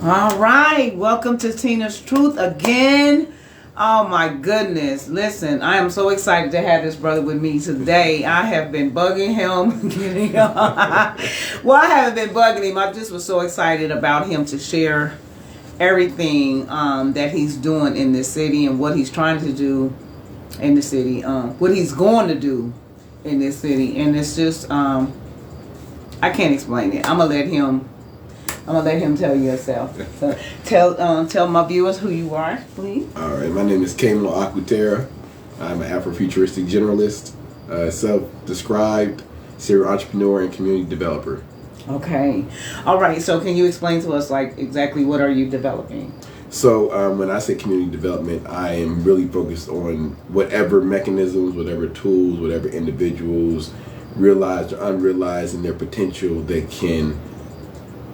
All right, welcome to Tina's Truth again. Oh my goodness. Listen, I am so excited to have this brother with me today. I have been bugging him. Well, I haven't been bugging him. I just was so excited about him to share everything that he's doing in this city and what he's trying to do in the city, what he's going to do in this city. And it's just, I can't explain it. I'm gonna let him tell you yourself. So tell my viewers who you are, please. All right, my name is Kamalo Aquatera. I'm an Afrofuturistic generalist, self-described serial entrepreneur and community developer. Okay. All right. So can you explain to us, like, exactly what are you developing? So when I say community development, I am really focused on whatever mechanisms, whatever tools, whatever individuals realized or unrealized in their potential that can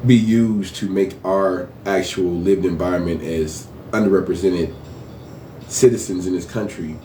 be used to make our actual lived environment as underrepresented citizens in this country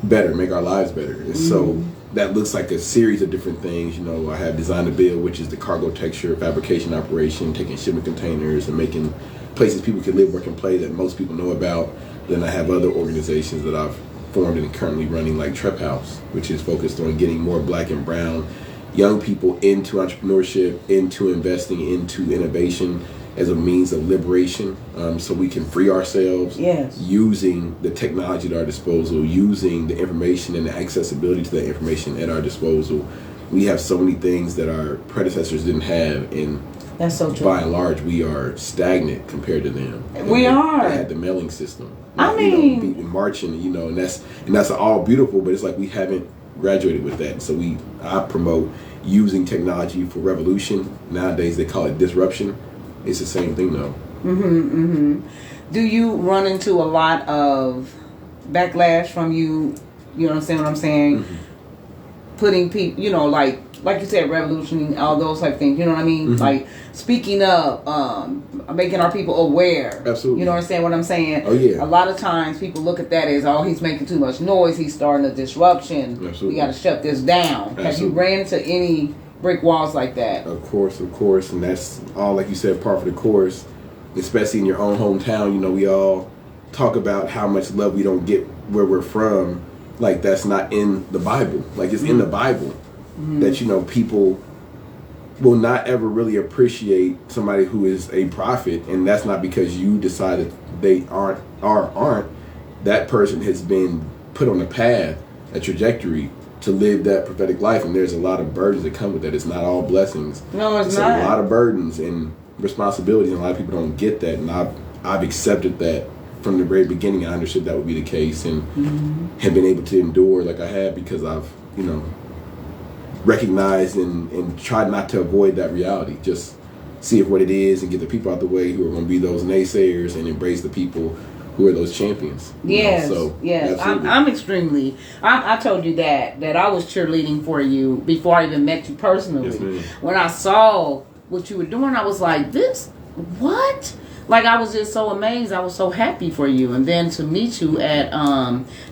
better, make our lives better. And so that looks like a series of different things. You know, I have Design to Build, which is the cargo texture fabrication operation, taking shipping containers and making places people can live, work, and play that most people know about. Then I have other organizations that I've formed and currently running, like Trep House, which is focused on getting more black and brown young people into entrepreneurship, into investing, into innovation as a means of liberation, so we can free ourselves. Yes. Using the technology at our disposal, using the information and the accessibility to that information at our disposal. We have so many things that our predecessors didn't have, and that's so true. By and large, we are stagnant compared to them. We are. They had the mailing system. I mean, marching, and that's all beautiful, but it's like we haven't graduated with that. So I promote using technology for revolution. Nowadays they call it disruption. It's the same thing though. Do you run into a lot of backlash from you know what I'm saying? Putting people, like you said, revolution, all those type of things, you know what I mean? Like speaking up, making our people aware. Absolutely. You know what I'm saying? Oh yeah. A lot of times people look at that as, oh, he's making too much noise, he's starting a disruption. Absolutely. We got to shut this down. Absolutely. Have you ran into any brick walls like that? Of course, and that's all, like you said, part of the course, especially in your own hometown. We all talk about how much love we don't get where we're from. Like, that's not in the Bible. Like, it's in the Bible that, people will not ever really appreciate somebody who is a prophet, and that's not because you decided they aren't. That person has been put on a path, a trajectory to live that prophetic life, and there's a lot of burdens that come with that. It's not all blessings. No, it's not. A lot of burdens and responsibilities, and a lot of people don't get that, and I've accepted that from the very beginning. I understood that would be the case, and have been able to endure like I have because I've recognized and tried not to avoid that reality. Just see it what it is and get the people out the way who are going to be those naysayers, and embrace the people who are those champions. Yes, So yes. I'm extremely. I told you that I was cheerleading for you before I even met you personally. Yes, ma'am. When I saw what you were doing, I was like, "This, what?" Like, I was just so amazed. I was so happy for you. And then to meet you at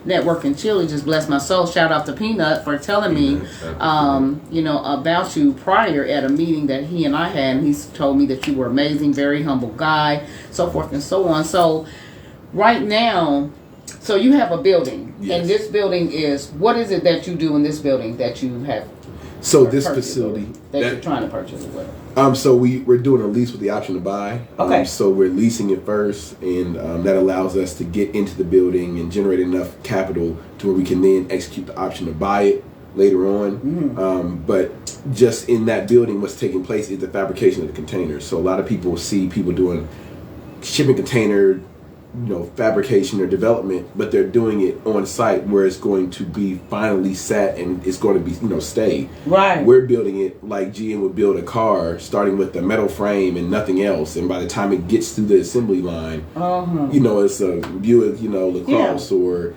Network in Chile just blessed my soul. Shout out to Peanut for telling me, about you prior at a meeting that he and I had. And he's told me that you were amazing, very humble guy, so forth and so on. So right now, so you have a building. Yes. And this building is, what is it that you do in this building that you have? So this facility that you're trying to purchase as well. So we're doing a lease with the option to buy. Okay. So we're leasing it first, and that allows us to get into the building and generate enough capital to where we can then execute the option to buy it later on. But just in that building, what's taking place is the fabrication of the containers. So a lot of people see people doing shipping container, fabrication or development, but they're doing it on site where it's going to be finally set and it's going to be, stay. Right. We're building it like GM would build a car, starting with the metal frame and nothing else. And by the time it gets through the assembly line, it's a Buick, LaCrosse or,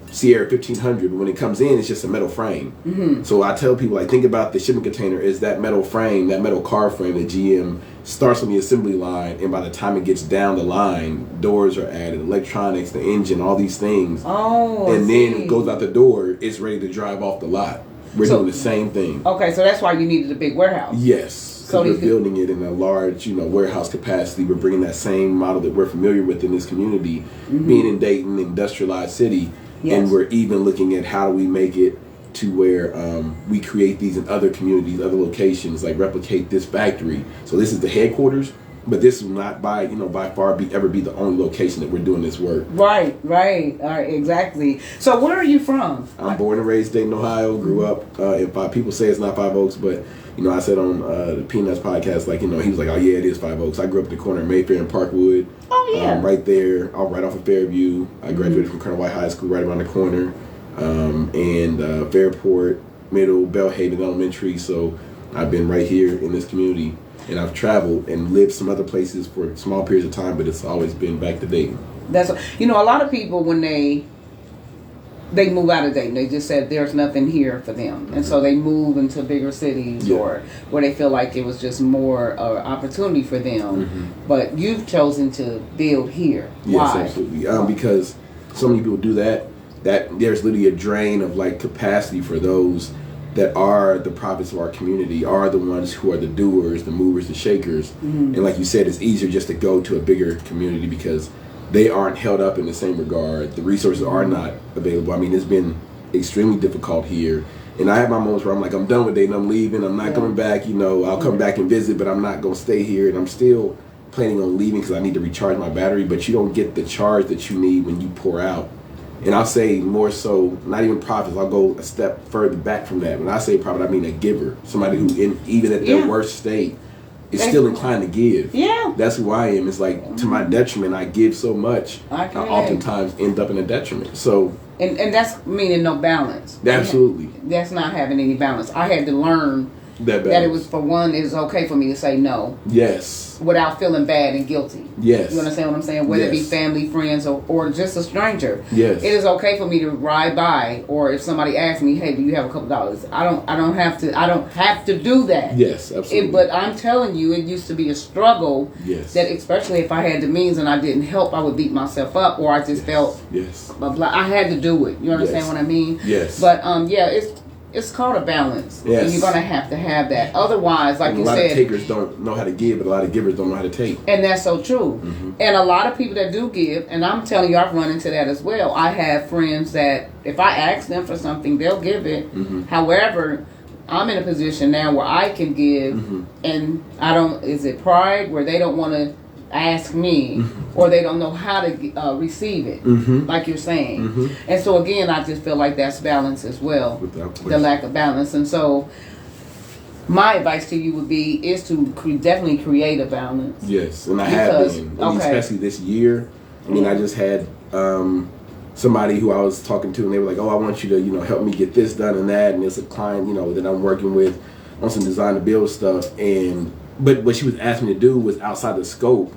Sierra 1500. But when it comes in, it's just a metal frame. So I tell people, think about the shipping container is that metal frame, that metal car frame that GM starts on the assembly line, and by the time it gets down the line, doors are added, electronics, the engine, all these things. And then it goes out the door, it's ready to drive off the lot. We're doing the same thing. Okay, so that's why you needed a big warehouse. Yes. because we're building it in a large, warehouse capacity. We're bringing that same model that we're familiar with in this community, being in Dayton, industrialized city, and we're even looking at how do we make it to where we create these in other communities, other locations, like replicate this factory. So this is the headquarters, but this will not by far ever be the only location that we're doing this work. Right, exactly. So where are you from? I'm born and raised Dayton, Ohio. Grew up in people say it's not Five Oaks, but I said on the Peanuts podcast, he was like, oh yeah, it is Five Oaks. I grew up at the corner of Mayfair and Parkwood. Oh yeah, right there, right off of Fairview. I graduated from Colonel White High School, right around the corner. And Fairport, Middle, Bellhaven Elementary. So I've been right here in this community, and I've traveled and lived some other places for small periods of time, but it's always been back to Dayton. That's a lot of people when they move out of Dayton, they just said there's nothing here for them, and so they move into bigger cities or where they feel like it was just more opportunity for them. But you've chosen to build here. Yes, Why? absolutely. Because so many people do that there's literally a drain of capacity for those that are the prophets of our community, are the ones who are the doers, the movers, the shakers. And like you said, it's easier just to go to a bigger community because they aren't held up in the same regard. The resources are not available. I mean, it's been extremely difficult here. And I have my moments where I'm like, I'm done with Dayton, I'm leaving, I'm not coming back, I'll come back and visit, but I'm not going to stay here. And I'm still planning on leaving because I need to recharge my battery, but you don't get the charge that you need when you pour out. And I'll say more so, not even prophets, I'll go a step further back from that. When I say prophet, I mean a giver. Somebody who, even at their worst state, is still inclined to give. Yeah. That's who I am. It's like, to my detriment, I give so much, I oftentimes end up in a detriment. So... And that's meaning no balance. Absolutely. That's not having any balance. I had to learn that it was, for one, it's okay for me to say no. Yes. Without feeling bad and guilty. Yes. You understand what I'm saying? Whether it be family, friends, or just a stranger. Yes. It is okay for me to ride by, or if somebody asks me, hey, do you have a couple dollars? I don't have to do that. Yes, absolutely. But I'm telling you, it used to be a struggle. Yes. That especially if I had the means and I didn't help, I would beat myself up, or I just felt I had to do it. You understand what I mean? Yes. But it's called a balance. Yes. And you're going to have that. Otherwise, like you said... A lot of takers don't know how to give, but a lot of givers don't know how to take. And that's so true. And a lot of people that do give, and I'm telling you, I've run into that as well. I have friends that if I ask them for something, they'll give it. However, I'm in a position now where I can give, and I don't... Is it pride where they don't want to ask me, or they don't know how to receive it, like you're saying. And so again, I just feel like that's balance as well, the lack of balance. And so my advice to you would be is to definitely create a balance. Yes, and I have been, especially this year. I mean, I just had somebody who I was talking to, and they were like, oh, I want you to help me get this done and that, and it's a client that I'm working with on some design to build stuff. But what she was asking me to do was outside the scope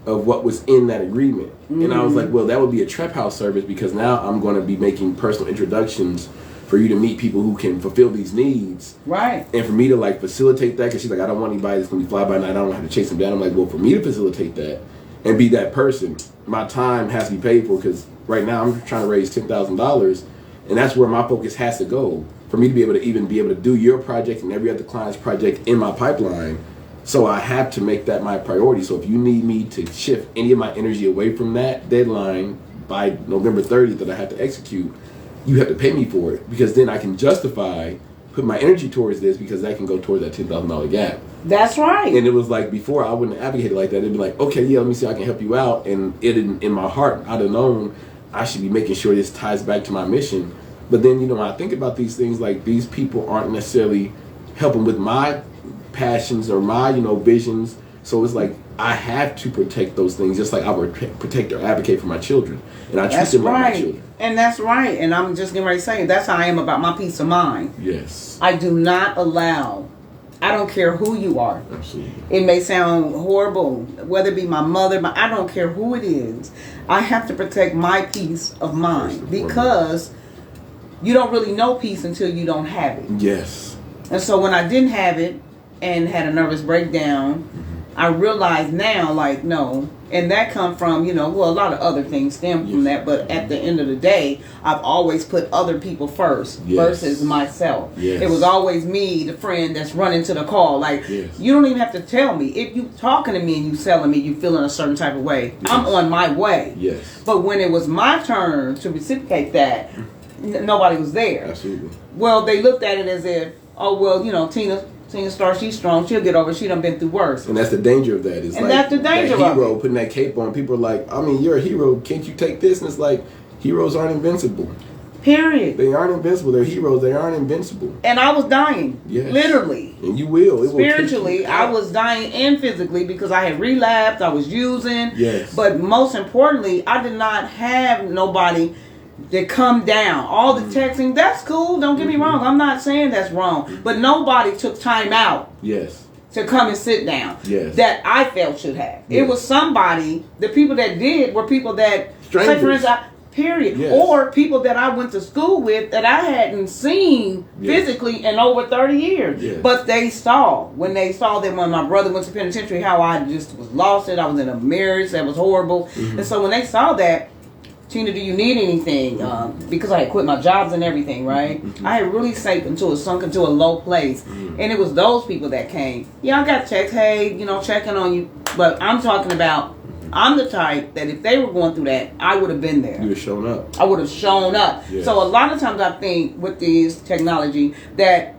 of what was in that agreement. And I was like, well, that would be a trap house service, because now I'm going to be making personal introductions for you to meet people who can fulfill these needs. Right. And for me to facilitate that, because she's like, I don't want anybody that's going to be fly by night. I don't have to chase them down. I'm like, well, for me to facilitate that and be that person, my time has to be paid for, because right now I'm trying to raise $10,000, and that's where my focus has to go for me to be able to do your project and every other client's project in my pipeline. So I have to make that my priority. So if you need me to shift any of my energy away from that deadline by November 30th that I have to execute, you have to pay me for it, because then I can justify put my energy towards this, because that can go towards that $10,000 gap. That's right. And it was like, before I wouldn't advocate it like that. It'd be like, okay, yeah, let me see how I can help you out. And in my heart, I'd have known I should be making sure this ties back to my mission. But then, when I think about these things, like, these people aren't necessarily helping with my passions or my visions. So it's like, I have to protect those things, just like I would protect or advocate for my children, and I treat them like my children. And that's right. And I'm just getting ready to say, that's how I am about my peace of mind. Yes. I do not allow, I don't care who you are. Absolutely. It may sound horrible, whether it be my mother, I don't care who it is. I have to protect my peace of mind, because you don't really know peace until you don't have it. Yes. And so when I didn't have it and had a nervous breakdown, I realize now, like, no. And that come from, a lot of other things stem from that. But at the end of the day, I've always put other people first versus myself. Yes. It was always me, the friend that's running to the call. Like, you don't even have to tell me. If you talking to me and you selling me, you feeling a certain type of way. I'm on my way. Yes. But when it was my turn to reciprocate that, nobody was there. Absolutely. Well, they looked at it as if, oh, well, Tina Star, she's strong. She'll get over it. She done been through worse. And that's the danger of that. It's and like that's the danger that hero of it. putting that cape on. People are like, I mean, you're a hero. Can't you take this? And it's like, heroes aren't invincible. Period. They aren't invincible. They're heroes. They aren't invincible. And I was dying. Yes. Literally. And you will. Spiritually, I was dying, and physically, because I had relapsed. I was using. Yes. But most importantly, I did not have nobody that come down. All the texting, that's cool. Don't get me wrong. I'm not saying that's wrong. But nobody took time out. Yes. To come and sit down. Yes. That I felt should have. Yes. It was somebody. The people that did were people that, strangers. say for instance, period. Yes. Or people that I went to school with that I hadn't seen physically in over 30 years. Yes. But they saw, when my brother went to penitentiary, how I just was lost it. I was in a marriage that was horrible. Mm-hmm. And so when they saw that, Tina, do you need anything? Because I had quit my jobs and everything, right? Mm-hmm. I had really sunk into a low place. Mm-hmm. And it was those people that came. Yeah, I got texts, hey, checking on you. But I'm talking about, I'm the type that if they were going through that, I would have been there. You would have shown up. I would have shown up. Yes. So a lot of times I think with this technology that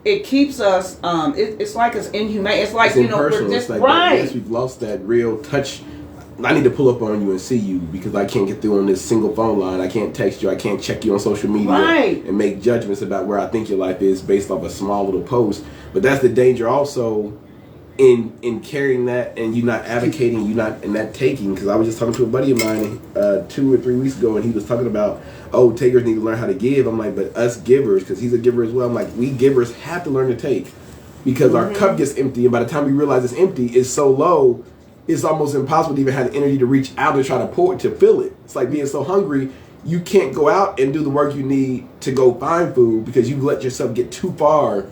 it keeps us, it's like it's inhumane. It's like, it's we're just, it's like right. Yes, we've lost that real touch. I need to pull up on you and see you because I can't get through on this single phone line. I can't text you. I can't check you on social media and make judgments about where I think your life is based off a small little post. But that's the danger also in carrying that and you not advocating, you not and that taking. Because I was just talking to a buddy of mine 2 or 3 weeks ago, and he was talking about, takers need to learn how to give. I'm like, but us givers, because he's a giver as well. I'm like, we givers have to learn to take because our cup gets empty, and by the time we realize it's empty, it's so low. It's almost impossible to even have the energy to reach out and try to pour it, to fill it. It's like being so hungry, you can't go out and do the work you need to go find food because you let yourself get too far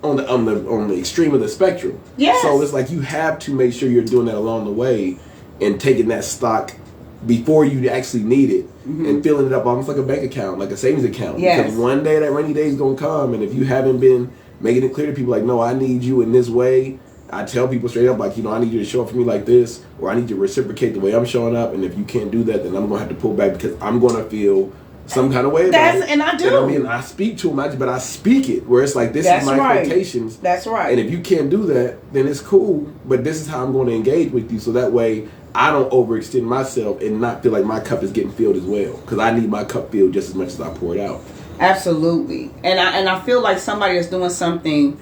on the extreme of the spectrum. Yes. So it's like you have to make sure you're doing that along the way and taking that stock before you actually need it and filling it up almost like a bank account, like a savings account. Yes. Because one day that rainy day is going to come, and if you haven't been making it clear to people like, no, I need you in this way, I tell people straight up, like, I need you to show up for me like this, or I need you to reciprocate the way I'm showing up, and if you can't do that, then I'm going to have to pull back because I'm going to feel some kind of way about it. And I do. And I speak to them, but I speak it, where it's like, this is my expectations. That's right. And if you can't do that, then it's cool, but this is how I'm going to engage with you, so that way I don't overextend myself and not feel like my cup is getting filled as well, because I need my cup filled just as much as I pour it out. Absolutely. And I feel like somebody is doing something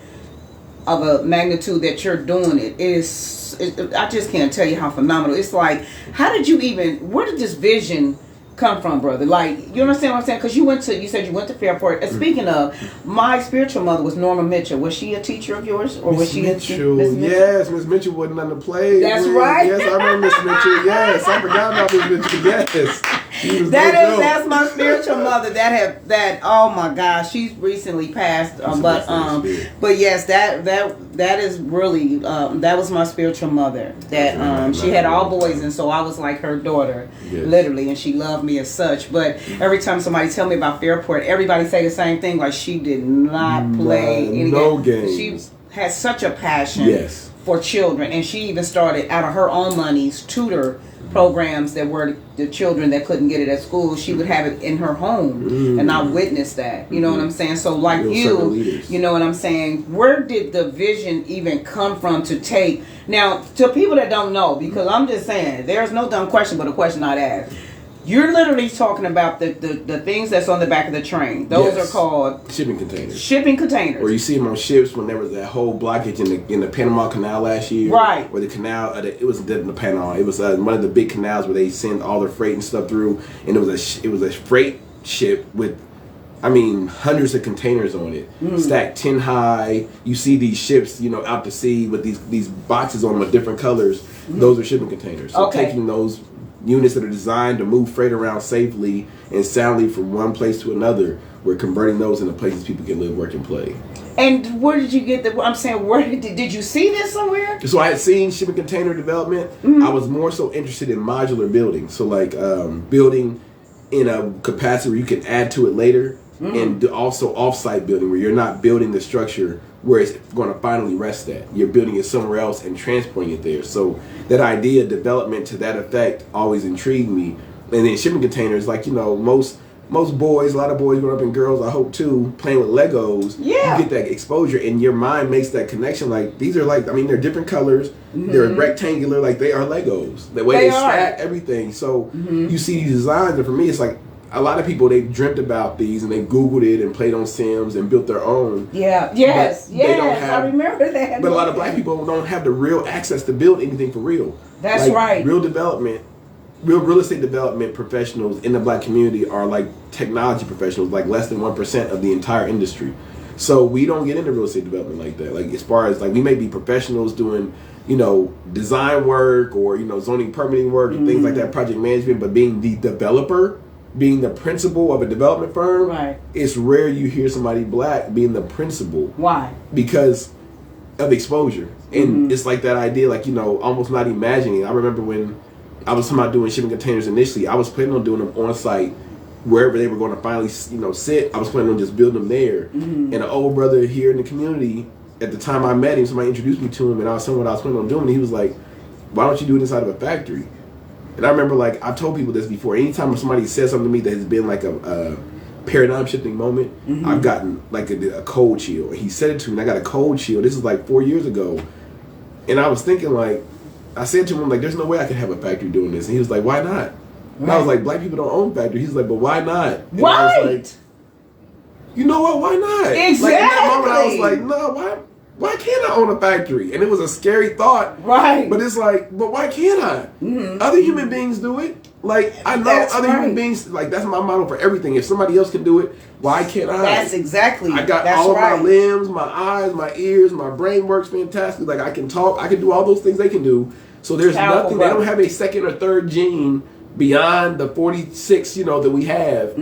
of a magnitude that you're doing I just can't tell you how phenomenal. It's like, where did this vision come from, brother? Like, you understand what I'm saying? Because you said you went to Fairport. And speaking of, my spiritual mother was Norma Mitchell. Was she a teacher of yours? Or was she Miss Mitchell? Yes, Miss Mitchell wasn't nothing to play. That's right. Yes, I remember Miss Mitchell. Yes, I forgot about Miss Mitchell. Yes. That's my spiritual mother. Oh my gosh, she's recently passed. But yes, that is really that was my spiritual mother. That she had all boys, and so I was like her daughter, literally, and she loved me as such. But every time somebody tell me about Fairport, everybody say the same thing. Like, she did not play any games. She had such a passion for children, and she even started out of her own monies tutor programs that were the children that couldn't get it at school. She would have it in her home, and I witnessed that. You know what I'm saying? So like you know what I'm saying? Where did the vision even come from to take? Now, to people that don't know, because I'm just saying, there's no dumb question but a question I'd ask. You're literally talking about the things that's on the back of the train. Those are called shipping containers. Shipping containers. Or you see them on ships when there was that whole blockage in the Panama Canal last year. Right. Or the canal, it wasn't the Panama. It was one of the big canals where they send all their freight and stuff through, and it was a freight ship with, hundreds of containers on it, stacked 10 high. You see these ships, out to sea with these boxes on them with different colors. Those are shipping containers. So taking those units that are designed to move freight around safely and soundly from one place to another, we're converting those into places people can live, work, and play. And where did you get the? I'm saying, where did you see this somewhere? So I had seen shipping container development. Mm-hmm. I was more so interested in modular building. So like building in a capacity where you can add to it later, and also off-site building where you're not building the structure where it's going to finally rest at. You're building it somewhere else and transporting it there. So that idea of development to that effect always intrigued me. And then shipping containers, like, you know, most boys, a lot of boys growing up, and girls, I hope too, playing with Legos, yeah, you get that exposure and your mind makes that connection. Like, these are like, I mean, they're different colors, they're rectangular, like they are Legos. The way they stack everything. So you see these designs, and for me, it's like a lot of people, they've dreamt about these and they Googled it and played on Sims and built their own. Yeah, yes, they don't have, I remember that. But a lot of black people don't have the real access to build anything for real. That's like, right. Real development. Real estate development professionals in the black community are like technology professionals, like less than 1% of the entire industry. So we don't get into real estate development like that. Like, as far as like, we may be professionals doing, you know, design work or, you know, zoning permitting work and things like that, project management, but being the developer, being the principal of a development firm, right, it's rare you hear somebody black being the principal. Why? Because of exposure. And it's like that idea, like, you know, almost not imagining. I remember when I was talking about doing shipping containers initially, I was planning on doing them on site wherever they were going to finally, you know, sit. I was planning on just building them there. And an old brother here in the community, at the time I met him, somebody introduced me to him, and I was telling him what I was planning on doing, and he was like, why don't you do it inside of a factory? And I remember, like, I've told people this before. Anytime somebody says something to me that has been like a paradigm shifting moment, I've gotten like a cold chill. And he said it to me, and I got a cold chill. This is like 4 years ago. And I was thinking, like, I said to him, like, there's no way I could have a factory doing this. And he was like, why not? And I was like, black people don't own factories. He's like, but why not? And right. I was like, you know what? Why not? Exactly. Like, in that moment, I was like, no, why can't I own a factory? And it was a scary thought. Right. But it's like, but why can't I? Other human beings do it. Like, I know human beings, like, that's my motto for everything. If somebody else can do it, why can't I? That's exactly. I got all of my limbs, my eyes, my ears, my brain works fantastic. Like, I can talk, I can do all those things they can do. So there's nothing, they don't have a second or third gene beyond the 46, you know, that we have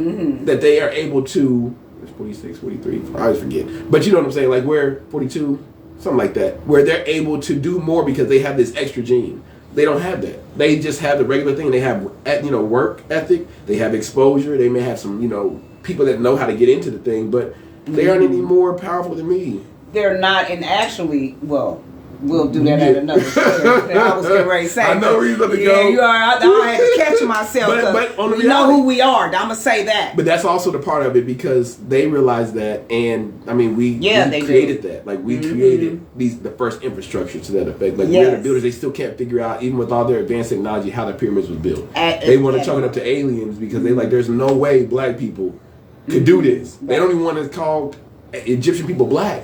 that they are able to, 46, 43, I always forget. But you know what I'm saying? Like, we're 42, something like that, where they're able to do more because they have this extra gene. They don't have that. They just have the regular thing. They have, you know, work ethic. They have exposure. They may have some, you know, people that know how to get into the thing, but they aren't any more powerful than me. They're not, and actually, well, we'll do that at another time. I was getting ready to say. I know where you're going to go. Yeah, you are. I had to catch myself. but on the we know who we are. I'm going to say that. But that's also the part of it, because they realize that, and I mean, we created that. Like, we created the first infrastructure to that effect. Like, we're the builders. They still can't figure out, even with all their advanced technology, how the pyramids was built. They want to chalk it up to aliens because they like, there's no way black people could do this. They don't even want to call Egyptian people black.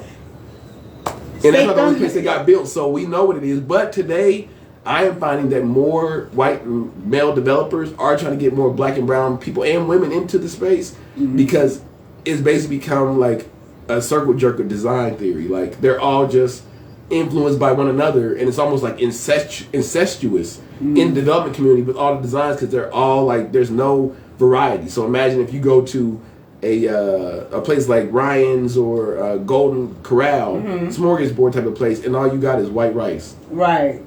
And that's not the only place they got built, so we know what it is. But today, I am finding that more white male developers are trying to get more black and brown people and women into the space because it's basically become like a circle jerker design theory. Like, they're all just influenced by one another, and it's almost like incestuous in the development community with all the designs, because they're all like, there's no variety. So imagine if you go to a place like Ryan's or Golden Corral, smorgasbord type of place, and all you got is white rice. Right.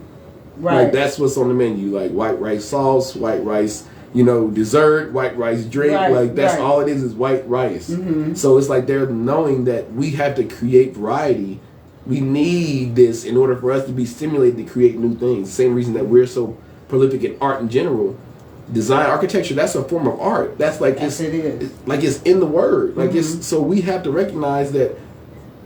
Like, that's what's on the menu. Like, white rice sauce, white rice, you know, dessert, white rice drink. Like, that's all it is white rice. So it's like they're knowing that we have to create variety. We need this in order for us to be stimulated to create new things. Same reason that we're so prolific in art in general. Design, architecture, that's a form of art. That's like, it is. Like, it's in the word. Like, it's, so we have to recognize that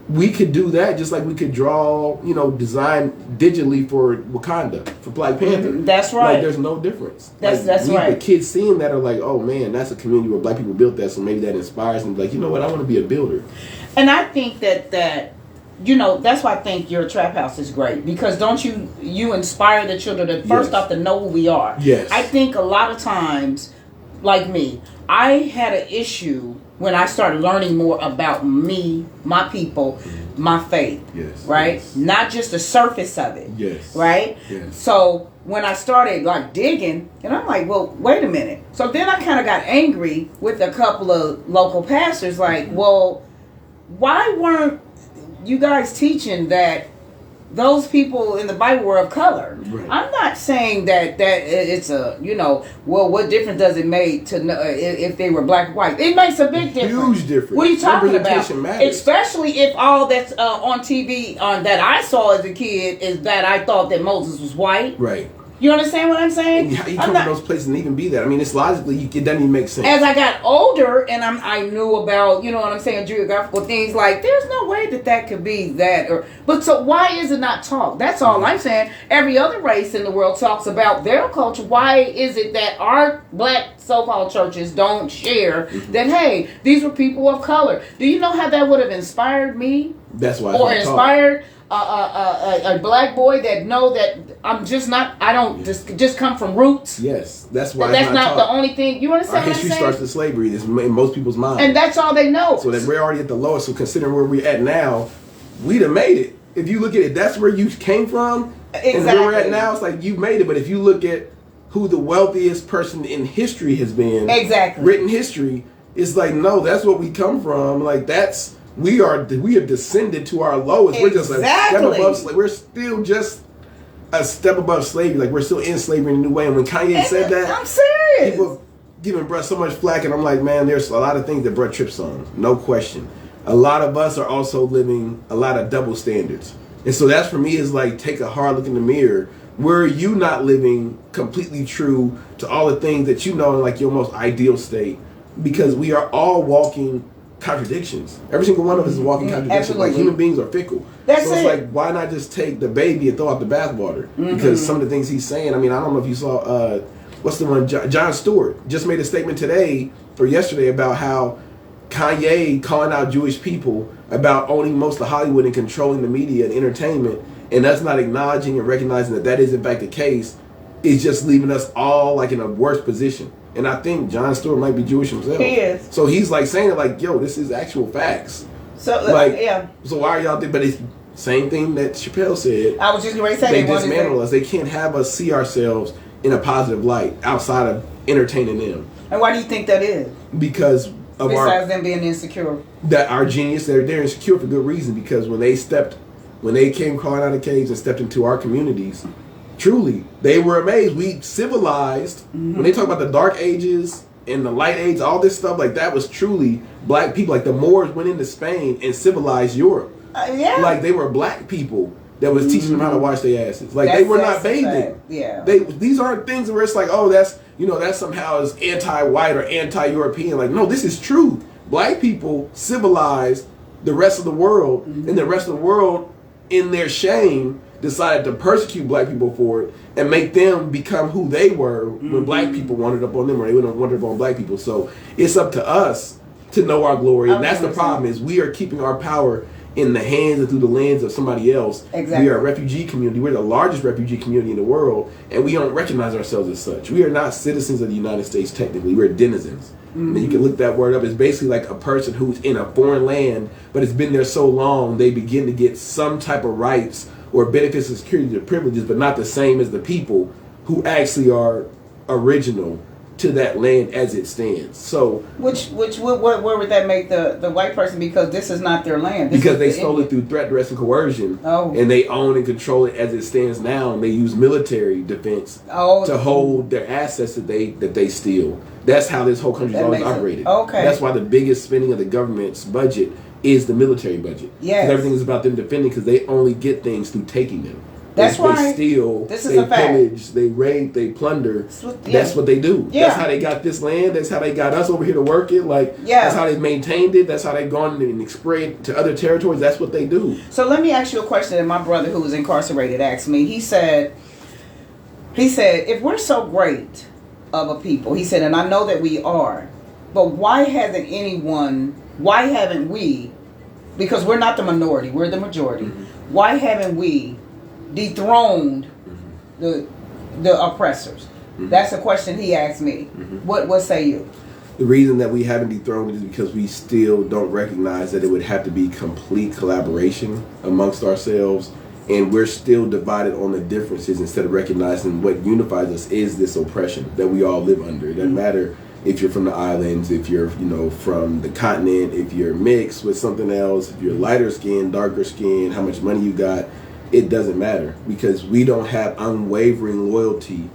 we could do that just like we could draw, you know, design digitally for Wakanda, for Black Panther. That's right. Like, there's no difference. That's right. The kids seeing that are like, oh man, that's a community where black people built that, so maybe that inspires them. Like, you know what, I want to be a builder. And I think that you know, that's why I think your trap house is great, because don't you inspire the children to first off to know who we are. Yes. I think a lot of times, like me, I had an issue when I started learning more about me, my people, my faith. Yes. Right? Yes. Not just the surface of it. Yes. Right? Yes. So when I started like digging, and I'm like, well, wait a minute. So then I kind of got angry with a couple of local pastors, like, well, why weren't you guys teaching that those people in the Bible were of color. Right. I'm not saying that it's a, well, what difference does it make to know if they were black or white? It makes a big difference. Huge difference. What are you talking about? Representation matters. Especially if all that's on TV that I saw as a kid is that I thought that Moses was white. Right. You understand what I'm saying? How you come to those places and even be that? I mean, it's logically, it doesn't even make sense. As I got older and I knew about, you know what I'm saying, geographical things, like, there's no way that could be that. But so why is it not taught? That's all I'm saying. Every other race in the world talks about their culture. Why is it that our black so-called churches don't share that, hey, these were people of color? Do you know how that would have inspired me? That's why. Or inspired a black boy that know that I'm just not, I don't just come from roots. Yes, that's why. That's not the only thing. You understand? Our history starts with slavery. It's in most people's minds, and that's all they know. So that we're already at the lowest. So considering where we're at now, we'd have made it. If you look at it, that's where you came from, exactly. And where we're at now, it's like you've made it. But if you look at who the wealthiest person in history has been, exactly, written history, it's like, no, that's what we come from. Like that's. We have descended to our lowest. Exactly. We're just a step above slavery. We're still just a step above slavery. Like we're still in slavery in a new way. And when Kanye said that, I'm serious. People giving bruh so much flack, and I'm like, man, there's a lot of things that bruh trips on, no question. A lot of us are also living a lot of double standards, and so that's for me is like take a hard look in the mirror. Where are you not living completely true to all the things that you know in like your most ideal state? Because we are all walking contradictions. Every single one of us is walking contradictions. Absolutely. Like human beings are fickle. That's so it's like, why not just take the baby and throw out the bathwater? Because some of the things he's saying, I mean, I don't know if you saw, what's the one, Jon Stewart just made a statement today or yesterday about how Kanye calling out Jewish people about owning most of Hollywood and controlling the media and entertainment, and us not acknowledging and recognizing that that is in fact the case, is just leaving us all like in a worse position. And I think Jon Stewart might be Jewish himself. He is. So he's like saying it like, yo, this is actual facts. So like, yeah. So why are y'all? But it's same thing that Chappelle said. I was just going to say they dismantle us. They can't have us see ourselves in a positive light outside of entertaining them. And why do you think that is? Because of besides them being insecure. That our genius, they're insecure for good reason. Because when they came crawling out of caves and stepped into our communities. Truly, they were amazed. We civilized. When they talk about the Dark Ages and the Light Age, all this stuff, like that was truly black people. Like the Moors went into Spain and civilized Europe. Yeah. Like they were black people that was teaching them how to wash their asses. Like they were not bathing. Yeah. These aren't things where it's like, oh, that's that somehow is anti-white or anti-European. Like no, this is true. Black people civilized the rest of the world, and the rest of the world, in their shame, decided to persecute black people for it and make them become who they were when black people wanted up on them or they wanted up on black people. So it's up to us to know our glory. And that's the problem is we are keeping our power in the hands and through the lens of somebody else. Exactly. We are a refugee community. We're the largest refugee community in the world, and we don't recognize ourselves as such. We are not citizens of the United States technically. We're denizens. And you can look that word up. It's basically like a person who's in a foreign land, but it's been there so long they begin to get some type of rights or benefits of security or privileges, but not the same as the people who actually are original to that land as it stands. So where would that make the white person, because this is not their land? Because they stole it through threat, duress, and coercion. And they own and control it as it stands now, and they use military defense to hold their assets that they steal. That's how this whole country's always operated. That's why the biggest spending of the government's budget is the military budget. Yes. Everything is about them defending because they only get things through taking them. That's right. They steal, this is they a fact. pillage, they rape, they plunder. That's what they do. Yeah. That's how they got this land. That's how they got us over here to work it. That's how they maintained it. That's how they've gone and spread to other territories. That's what they do. So let me ask you a question that my brother who was incarcerated asked me. He said, if we're so great of a people, he said, and I know that we are, but why haven't we, because we're not the minority, we're the majority, why haven't we dethroned the oppressors? That's a question he asked me. What say you? The reason that we haven't dethroned it is because we still don't recognize that it would have to be complete collaboration amongst ourselves, and we're still divided on the differences instead of recognizing what unifies us is this oppression that we all live under. It doesn't matter if you're from the islands, if you're, from the continent, if you're mixed with something else, if you're lighter skin, darker skin, how much money you got, it doesn't matter, because we don't have unwavering loyalty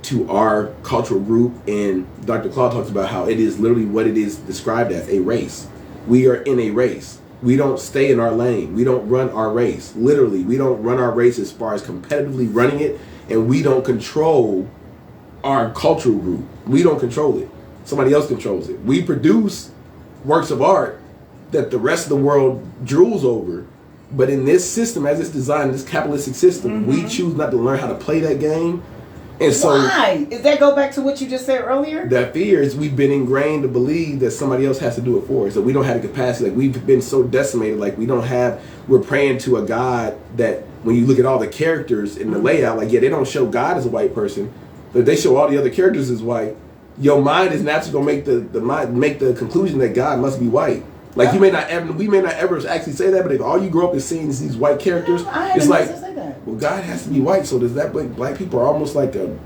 to our cultural group. And Dr. Claude talks about how it is literally what it is described as, a race. We are in a race. We don't stay in our lane. We don't run our race. Literally, we don't run our race as far as competitively running it, and we don't control our cultural group. We don't control it. Somebody else controls it. We produce works of art that the rest of the world drools over, but in this system, as it's designed, this capitalistic system, we choose not to learn how to play that game. And so, why? Does that go back to what you just said earlier? That fear is, we've been ingrained to believe that somebody else has to do it for us. That we don't have the capacity. Like, we've been so decimated. Like, we're praying to a God that, when you look at all the characters in the layout, like, yeah, they don't show God as a white person, but they show all the other characters as white. Your mind is naturally gonna make the conclusion that God must be white. Like, we may not ever actually say that, but if all you grow up is seeing these white characters, it's like, well, God has to be white. So does that make black people are almost like a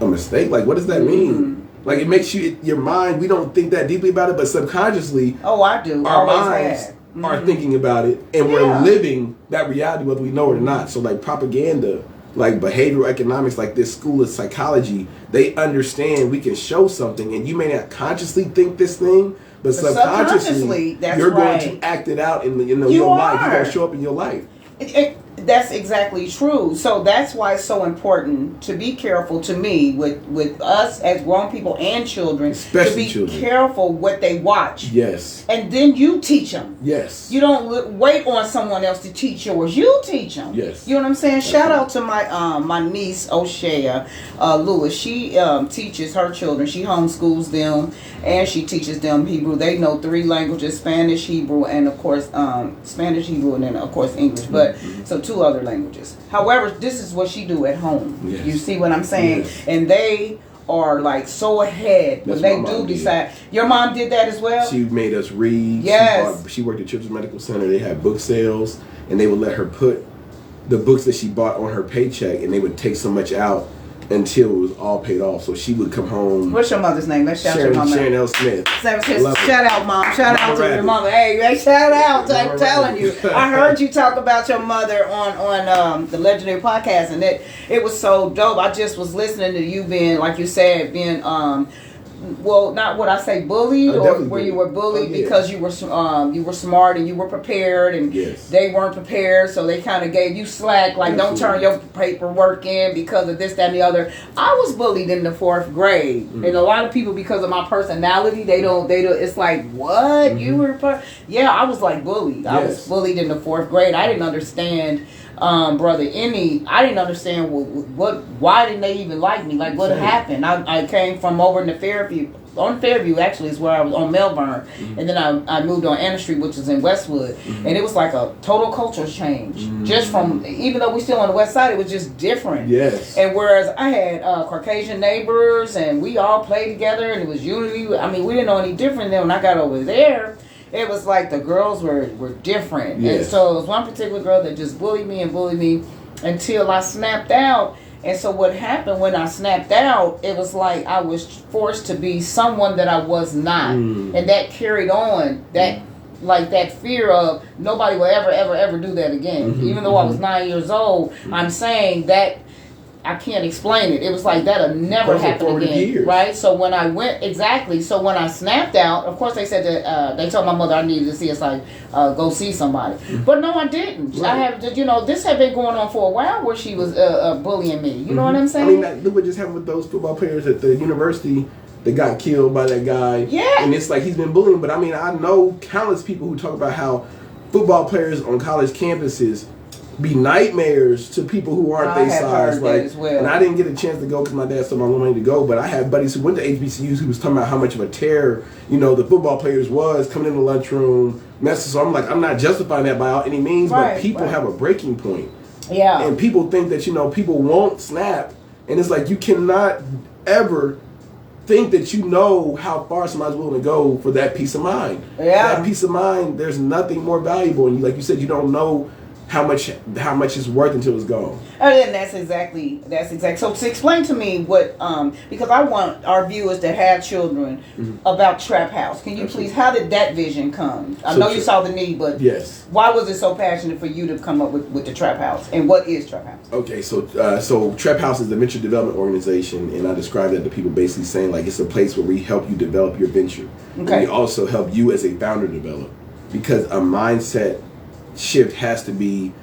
mistake? Like, what does that mean? Like, it makes your mind. We don't think that deeply about it, but subconsciously, I do. Our minds are thinking about it, and we're living that reality whether we know it or not. So, like, propaganda, like behavioral economics, like this school of psychology, they understand we can show something, and you may not consciously think this thing, but subconsciously you're going to act it out in your life. You're going to show up in your life. That's exactly true. So that's why it's so important to be careful, to me, with us as grown people and children, especially to be careful what they watch. Yes. And then you teach them. Yes. You don't wait on someone else to teach yours. You teach them. Yes. You know what I'm saying? Shout out to my niece O'Shea Lewis. She teaches her children. She homeschools them, and she teaches them Hebrew. They know 3 languages: Spanish, Hebrew, and of course Spanish, Hebrew, and then of course English. But so 2 other languages. However, this is what she do at home. Yes. You see what I'm saying? Yes. And they are like so ahead when they do decide. Your mom did that as well? She made us read. Yes. She worked at Children's Medical Center. They had book sales, and they would let her put the books that she bought on her paycheck, and they would take so much out until it was all paid off. So she would come home. What's your mother's name? Let's shout your mama. Sharon L. Smith. Shout out, Mom. Shout out to your mother. Hey, shout out. I'm telling you. I heard you talk about your mother on the Legendary Podcast, and it was so dope. I just was listening to you being, like you said, being well, not what I say bullied, or where you were bullied because you were smart and you were prepared, and they weren't prepared, so they kind of gave you slack, like don't turn your paperwork in because of this, that, and the other. I was bullied in the 4th grade, and a lot of people, because of my personality, they don't. It's like, what you were? I was like bullied. I was bullied in the 4th grade. I didn't understand. I didn't understand why didn't they even like me? Like, what happened? I came from over in the Fairview. On Fairview, actually, is where I was, on Melbourne. And then I moved on Anna Street, which is in Westwood. And it was like a total cultural change. Just from, even though we're still on the west side, it was just different. Yes. And whereas I had Caucasian neighbors, and we all played together, and it was unity. I mean, we didn't know any different than when I got over there. It was like the girls were different. Yes. And so it was one particular girl that just bullied me until I snapped out. And so what happened when I snapped out, it was like I was forced to be someone that I was not. And that carried on, that fear of nobody will ever do that again. Even though I was 9 years old, I'm saying that I can't explain it. It was like that'll never happen again, right? So when I so when I snapped out, of course they said that they told my mother I needed to see us, like go see somebody, but no, I didn't. Right. I have, this had been going on for a while where she was bullying me. You know what I'm saying? I mean, look what just happened with those football players at the university that got killed by that guy. Yeah, and it's like he's been bullying. But I mean, I know countless people who talk about how football players on college campuses be nightmares to people who aren't their size. Like, and I didn't get a chance to go because my dad told my money to go, but I had buddies who went to HBCUs who was talking about how much of a terror, the football players was coming in the lunchroom, messing. So I'm like, I'm not justifying that by any means, but people have a breaking point. Yeah. And people think that, people won't snap, and it's like you cannot ever think that how far somebody's willing to go for that peace of mind. Yeah. That peace of mind, there's nothing more valuable. And like you said, you don't know how much it's worth until it's gone. And that's exactly. So to explain to me what, because I want our viewers that have children about Trap House. Can you please? How did that vision come? I know you saw the need, but yes, why was it so passionate for you to come up with the Trap House? And what is Trap House? Okay, so Trap House is a venture development organization, and I describe that to people basically saying like it's a place where we help you develop your venture. Okay. And we also help you as a founder develop, because a mindset shift has to be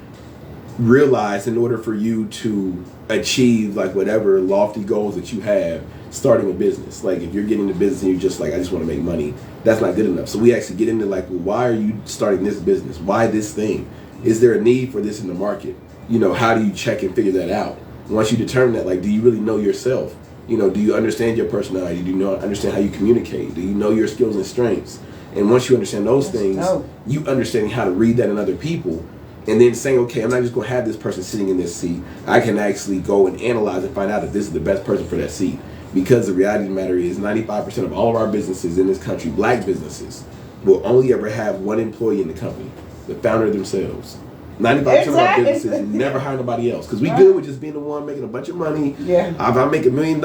realized in order for you to achieve like whatever lofty goals that you have starting a business. Like if you're getting into business and you're just like, I just want to make money, that's not good enough. So we actually get into like, well, why are you starting this business? Why this thing? Is there a need for this in the market? You know, how do you check and figure that out? Once you determine that, like, do you really know yourself? You know, do you understand your personality? Do you understand how you communicate? Do you know your skills and strengths? And once you understand those things, you understanding how to read that in other people, and then saying, okay, I'm not just going to have this person sitting in this seat. I can actually go and analyze and find out if this is the best person for that seat. Because the reality of the matter is 95% of all of our businesses in this country, black businesses, will only ever have one employee in the company, the founder themselves. 95% of our businesses never hire nobody else, because we good with just being the one making a bunch of money. Yeah. If I make $1 million,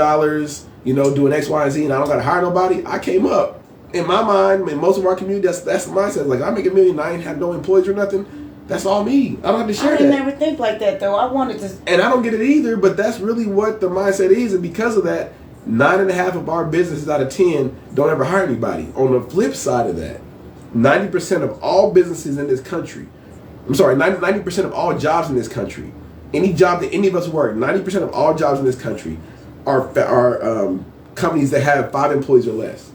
you know, doing X, Y, and Z, and I don't got to hire nobody, I came up. In my mind, in most of our community, that's the mindset. Like, I make $1 million, I ain't have no employees or nothing. That's all me. I don't have to share that. I never think like that, though. I wanted to... And I don't get it either, but that's really what the mindset is. And because of that, 9.5 of our businesses out of 10 don't ever hire anybody. On the flip side of that, 90% of all businesses in this country, 90% of all jobs in this country, any job that any of us work, 90% of all jobs in this country are companies that have 5 employees or less.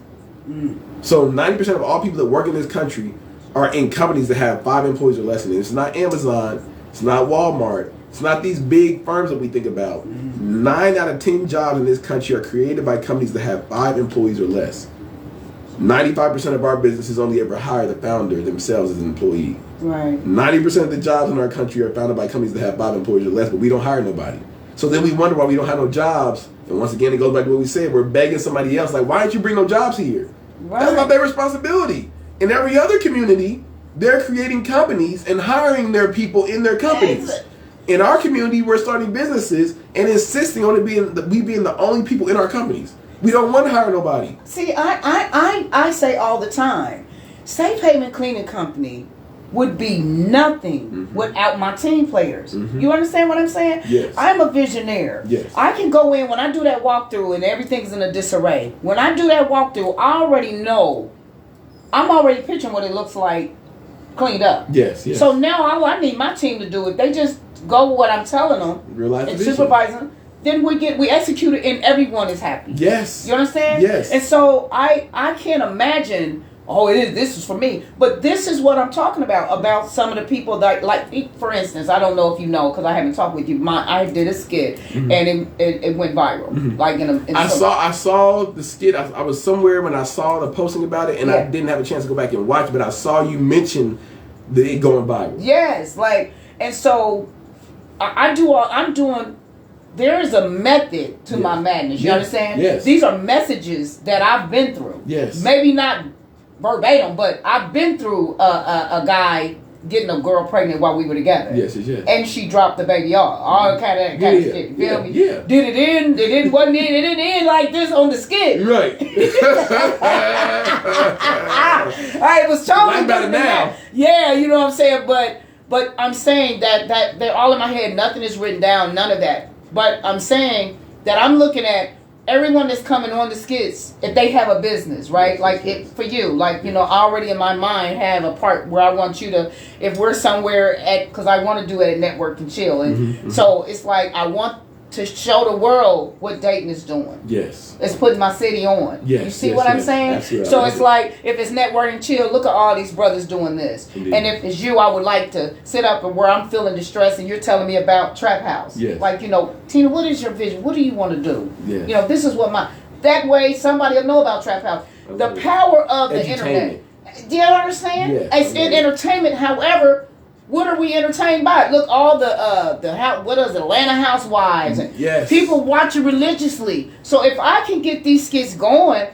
So 90% of all people that work in this country are in companies that have 5 employees or less. And it's not Amazon, it's not Walmart, it's not these big firms that we think about. 9 out of 10 jobs in this country are created by companies that have 5 employees or less. 95% of our businesses only ever hire the founder themselves as an employee. Right. 90% of the jobs in our country are founded by companies that have 5 employees or less, but we don't hire nobody. So then we wonder why we don't have no jobs. And once again, it goes back to what we said. We're begging somebody else, like, why didn't you bring no jobs here? Right. That's not their responsibility. In every other community, they're creating companies and hiring their people in their companies. In our community, we're starting businesses and insisting on it being the only people in our companies. We don't want to hire nobody. See, I say all the time, Safe Haven Cleaning Company would be nothing without my team players. You understand what I'm saying? Yes. I'm a visionary. Yes. I can go in when I do that walkthrough and everything's in a disarray. When I do that walkthrough, I already know. I'm already picturing what it looks like cleaned up. Yes, yes. So now all I need my team to do is they just go with what I'm telling them and supervise them. Then we execute it and everyone is happy. Yes. You understand? Yes. And so I can't imagine, this is for me. But this is what I'm talking about some of the people that, like, for instance, I don't know if you know, because I haven't talked with you. I did a skit and it went viral. Like I saw the skit. I was somewhere when I saw the posting about it, and I didn't have a chance to go back and watch, but I saw you mention it going viral. Yes, and so I'm doing. There is a method to my madness. You understand? Yes. These are messages that I've been through. Yes. Maybe not verbatim, but I've been through a guy getting a girl pregnant while we were together. Yes, yes, yes. And she dropped the baby off. All kind of shit. You feel me? Yeah. Did it end? It didn't end like this on the skit. Right. It was totally better now. Yeah, you know what I'm saying? But I'm saying that they're all in my head. Nothing is written down. None of that. But I'm saying that I'm looking at everyone that's coming on the skits, if they have a business, right? Like for you, like, you know, I already in my mind have a part where I want you to, if we're somewhere because I want to do it at Network and Chill. And so it's like I want to show the world what Dayton is doing. Yes. It's putting my city on. Yes. You see what I'm saying? Absolutely. So it's like, if it's Network and Chill, look at all these brothers doing this. Indeed. And if it's you, I would like to sit up and where I'm feeling distressed and you're telling me about Trap House. Yes. Like, you know, Tina, what is your vision? What do you want to do? Yes. You know, this is what that way somebody will know about Trap House. The power of the internet. Do you understand? Yes. It's in entertainment, however, what are we entertained by? Look, all what is it, Atlanta Housewives, and people watch it religiously. So if I can get these skits going,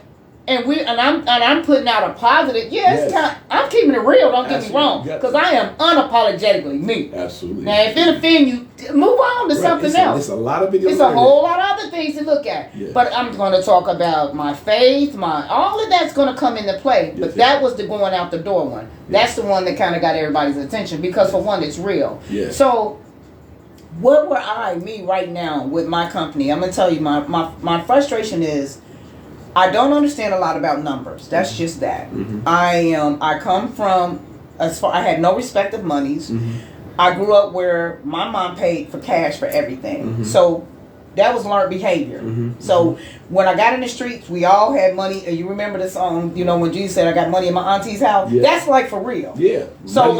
I'm putting out a positive. Yeah, I'm keeping it real. Don't get me wrong, because I am unapologetically me. Absolutely. Now, if it offend you, move on to something else. It's a lot of videos. It's a whole lot of other things to look at. Yeah. But I'm going to talk about my faith, all of that's going to come into play. But that was the going out the door one. That's the one that kind of got everybody's attention because for one, it's real. Yeah. So, what were me right now with my company? I'm going to tell you my frustration is. I don't understand a lot about numbers. That's just that. Mm-hmm. I come from I had no respect of monies. Mm-hmm. I grew up where my mom paid for cash for everything. Mm-hmm. So that was learned behavior. Mm-hmm. So when I got in the streets, we all had money. You remember the song, when Jesus said, I got money in my auntie's house? Yeah. That's like for real. Yeah. So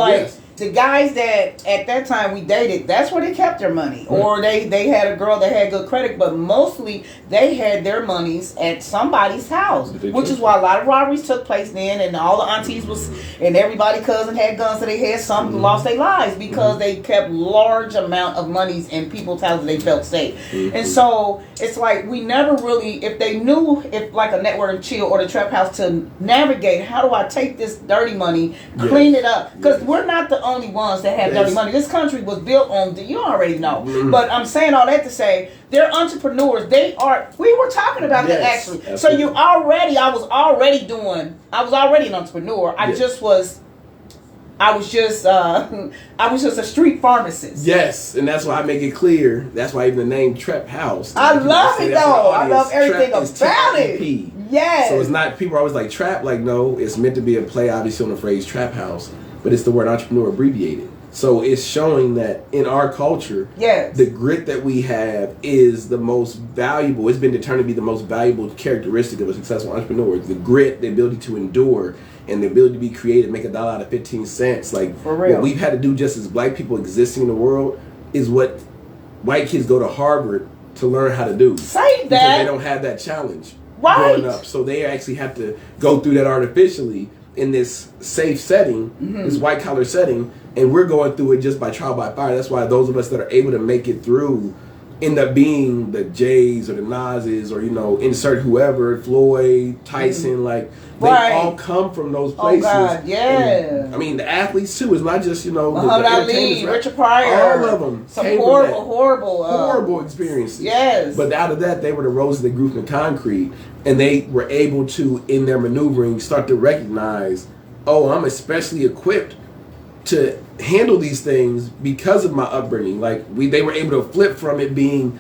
the guys that at that time we dated, that's where they kept their money. Right. Or they had a girl that had good credit, but mostly they had their monies at somebody's house. Which is why a lot of robberies took place then, and all the aunties and everybody cousin had guns, so they had some lost their lives because they kept large amount of monies in people's houses they felt safe. Mm-hmm. And so it's like we never really, if they knew if like a Network and Chill or the Trap House to navigate, how do I take this dirty money, clean it up? Because we're not the only ones that have dirty money. This country was built on, you already know. Mm-hmm. But I'm saying all that to say, they're entrepreneurs. We were talking about that actually. Absolutely. So I was already an entrepreneur. I was just a street pharmacist. Yes, and that's why I make it clear. That's why even the name Trap House. I love it though. I love everything about it. Yes. So it's not, people are always like trap, like no, it's meant to be a play obviously on the phrase Trap House, but it's the word entrepreneur abbreviated. So it's showing that in our culture, the grit that we have is the most valuable. It's been determined to be the most valuable characteristic of a successful entrepreneur. The grit, the ability to endure, and the ability to be creative, make $1 out of 15 cents. Like for real. What we've had to do just as black people existing in the world is what white kids go to Harvard to learn how to do. Say that. Because they don't have that challenge growing up. So they actually have to go through that artificially in this safe setting, this white collar setting, and we're going through it just by trial by fire. That's why those of us that are able to make it through end up being the Jays or the Nas's or insert whoever, Floyd, Tyson, they all come from those places. Oh God, yeah. And, I mean, the athletes too. It's not just Muhammad Ali, Richard Pryor, all of them. Some horrible experiences. Yes. But out of that, they were the roses that grew from the concrete, and they were able to, in their maneuvering, start to recognize, oh, I'm especially equipped to handle these things because of my upbringing. They were able to flip from it being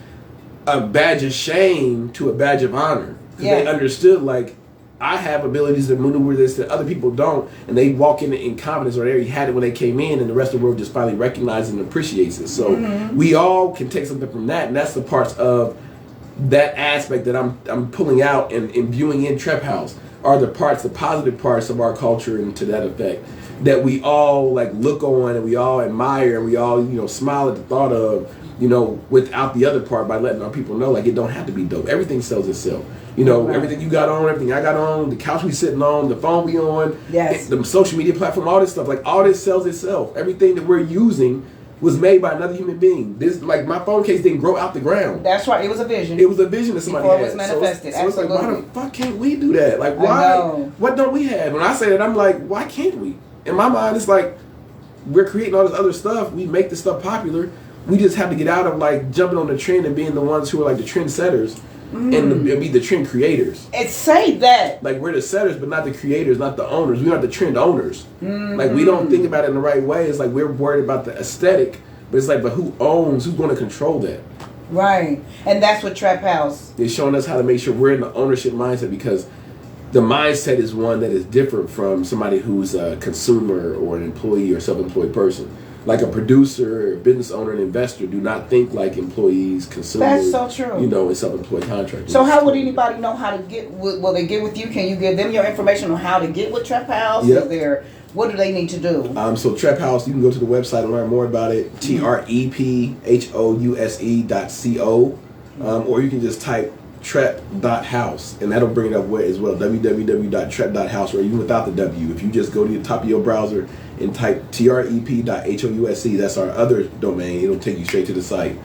a badge of shame to a badge of honor. Because they understood, I have abilities to maneuver this that other people don't, and they walk in confidence, or they already had it when they came in, and the rest of the world just finally recognizes and appreciates it. So we all can take something from that, and that's the parts of that aspect that I'm pulling out and imbuing in Trap House are the positive parts of our culture, and to that effect, that we all look on and we all admire and we all smile at the thought of, without the other part, by letting our people know it don't have to be dope. Everything sells itself. Everything you got on, everything I got on, the couch we sitting on, the phone we on, the social media platform, all this stuff, all this sells itself. Everything that we're using was made by another human being. This, my phone case didn't grow out the ground. That's right. It was a vision. It was a vision that somebody had. It was manifested. So it's why the fuck can't we do that? Why? What don't we have? When I say that, I'm like, why can't we? In my mind, it's we're creating all this other stuff. We make this stuff popular. We just have to get out of jumping on the trend and being the ones who are the trendsetters and be the trend creators. It's say that. We're the setters, but not the creators, not the owners. We're not the trend owners. We don't think about it in the right way. It's we're worried about the aesthetic, but it's but who owns? Who's going to control that? Right, and that's what Trap House is showing us, how to make sure we're in the ownership mindset, because the mindset is one that is different from somebody who's a consumer or an employee or self-employed person. A producer, a business owner, an investor do not think like employees, consumers. That's so true. And self-employed contractors. So how would anybody know how to get? Will they get with you? Can you give them your information on how to get with Trap House? Yep. What do they need to do? So Trap House, you can go to the website and learn more about it. TREPHOUSE.co, or you can just type trap.house, and that'll bring it up as well, www.trap.house, or even without the W. If you just go to the top of your browser and type trep.house, that's our other domain, it'll take you straight to the site.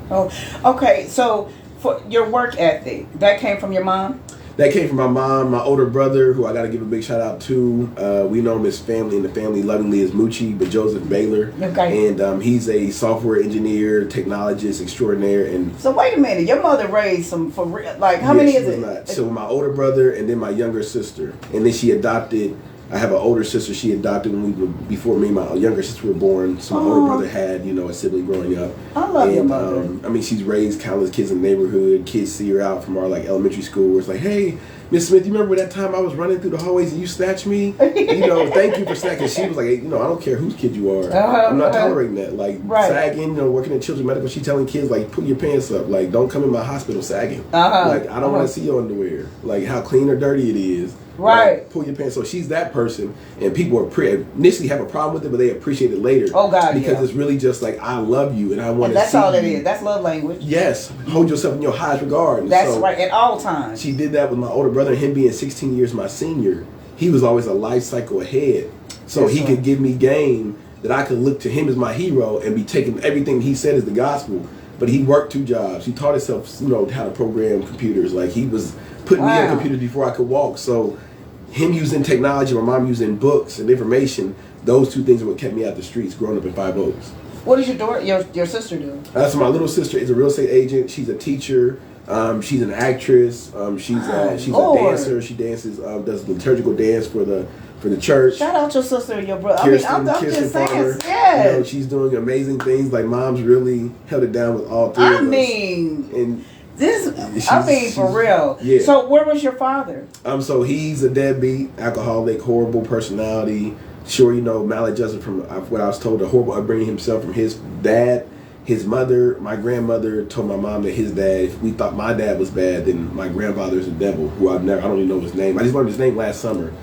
Oh, okay. So for your work ethic, that came from your mom? That came from my mom, my older brother, who I got to give a big shout out to. We know him as family, and the family lovingly as Moochie, but Joseph Baylor. Okay. And he's a software engineer, technologist extraordinaire. And so wait a minute, your mother raised some for real? Like how many is it? Not. So my older brother, and then my younger sister, and then she adopted. I have an older sister she adopted when before me and my younger sister were born. So my older brother had, you know, a sibling growing up. I love your mother. I mean, she's raised countless kids in the neighborhood. Kids see her out from our like elementary school where it's like, hey, Miss Smith, you remember that time I was running through the hallways and you snatched me? You know, thank you for snatching. She was like, hey, you know, I don't care whose kid you are. I'm not tolerating that. Like sagging, you know, working in children's medical, she telling kids like, put your pants up. Like, don't come in my hospital sagging. Like, I don't want to see your underwear. Like, how clean or dirty it is. Right. Like, pull your pants. So she's that person, and people are initially have a problem with it, but they appreciate it later. Oh God, because it's really just like I love you, and I want to. That's all it is. That's love language. Yes, hold yourself in your highest regard. That's right at all times. She did that with my older brother, and him being 16 years my senior. He was always a life cycle ahead, so he could give me game that I could look to him as my hero and be taking everything he said as the gospel. But he worked 2 jobs. He taught himself, you know, how to program computers. Like he was putting me on computers before I could walk. So him using technology, my mom using books and information, those 2 things are what kept me out the streets growing up in Five Oaks. What does your sister do? So my little sister is a real estate agent. She's a teacher. She's an actress. She's a dancer. She dances, does liturgical dance for the church. Shout out your sister and your brother. Kirsten, I'm Kirsten just saying, Farmer. yes. You know, she's doing amazing things. Like mom's really held it down with all 3 of us. I mean, and for real. Yeah. So where was your father? So he's a deadbeat, alcoholic, horrible personality. Sure, you know, maladjusted from what I was told, a horrible upbringing himself from his dad. His mother, my grandmother, told my mom that his dad, if we thought my dad was bad, then my grandfather's a devil, who I don't even know his name. I just learned his name last summer.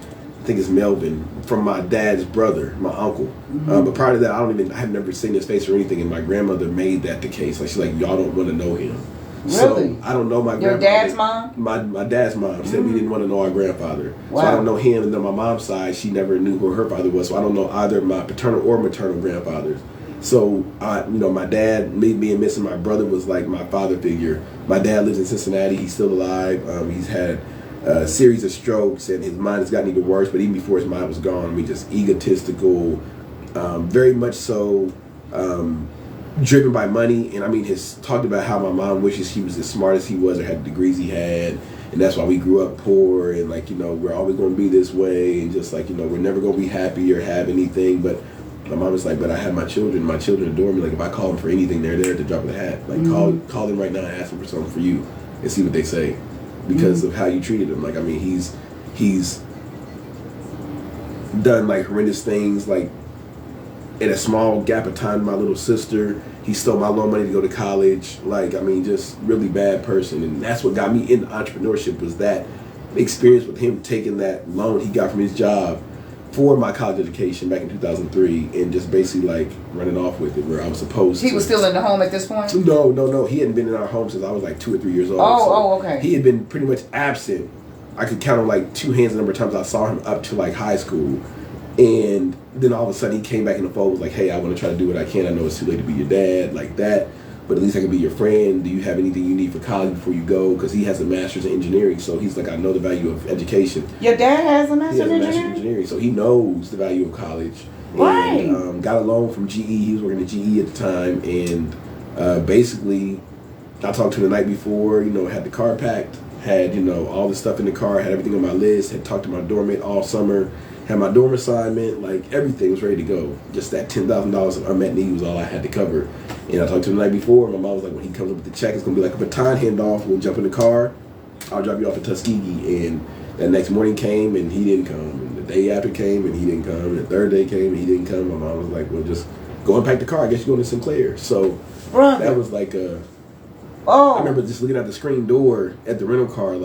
I think it's Melvin, from my dad's brother, my uncle. Mm-hmm. But prior to that, I have never seen his face or anything, and my grandmother made that the case. Like, she's like, y'all don't want to know him. Really? So I don't know my grandfather. Your dad's mom? My dad's mom said we didn't want to know our grandfather. Wow. So I don't know him. And then my mom's side, she never knew who her father was. So I don't know either my paternal or maternal grandfathers. So my dad, me being missing my brother, was like my father figure. My dad lives in Cincinnati. He's still alive. He's had a series of strokes, and his mind has gotten even worse. But even before his mind was gone, just egotistical, very much so. Driven by money, and has talked about how my mom wishes he was as smart as he was or had the degrees he had, and that's why we grew up poor, and we're always going to be this way, and just we're never going to be happy or have anything. But my mom was like, but I have my children adore me. Like, if I call them for anything, they're there at the drop of the hat. Like, call them right now and ask them for something for you and see what they say, because of how you treated him. Like, he's done horrendous things, in a small gap of time. My little sister, he stole my loan money to go to college. Just really bad person. And that's what got me into entrepreneurship, was that experience with him taking that loan he got from his job for my college education back in 2003 and just basically running off with it, where I was supposed to. He was still in the home at this point? No. He hadn't been in our home since I was 2 or 3 years old. Okay. He had been pretty much absent. I could count on 2 hands the number of times I saw him up to high school. And then all of a sudden he came back in the fold, was like, hey, I want to try to do what I can. I know it's too late to be your dad, like that, but at least I can be your friend. Do you have anything you need for college before you go? Because he has a master's in engineering, so he's like, I know the value of education. Your dad has a master's in engineering? So he knows the value of college. Right. And got a loan from GE. He was working at GE at the time. And basically, I talked to him the night before, had the car packed, had, all the stuff in the car, had everything on my list, had talked to my dorm mate all summer, had my dorm assignment, everything was ready to go. Just that $10,000 of unmet need was all I had to cover. And I talked to him the night before. My mom was like, when he comes up with the check, it's going to be like a baton handoff. We'll jump in the car. I'll drop you off at Tuskegee. And that next morning came, and he didn't come. And the day after came, and he didn't come. And the third day came, and he didn't come. My mom was like, well, just go unpack the car. I guess you're going to Sinclair. So that was I remember just looking at the screen door at the rental car,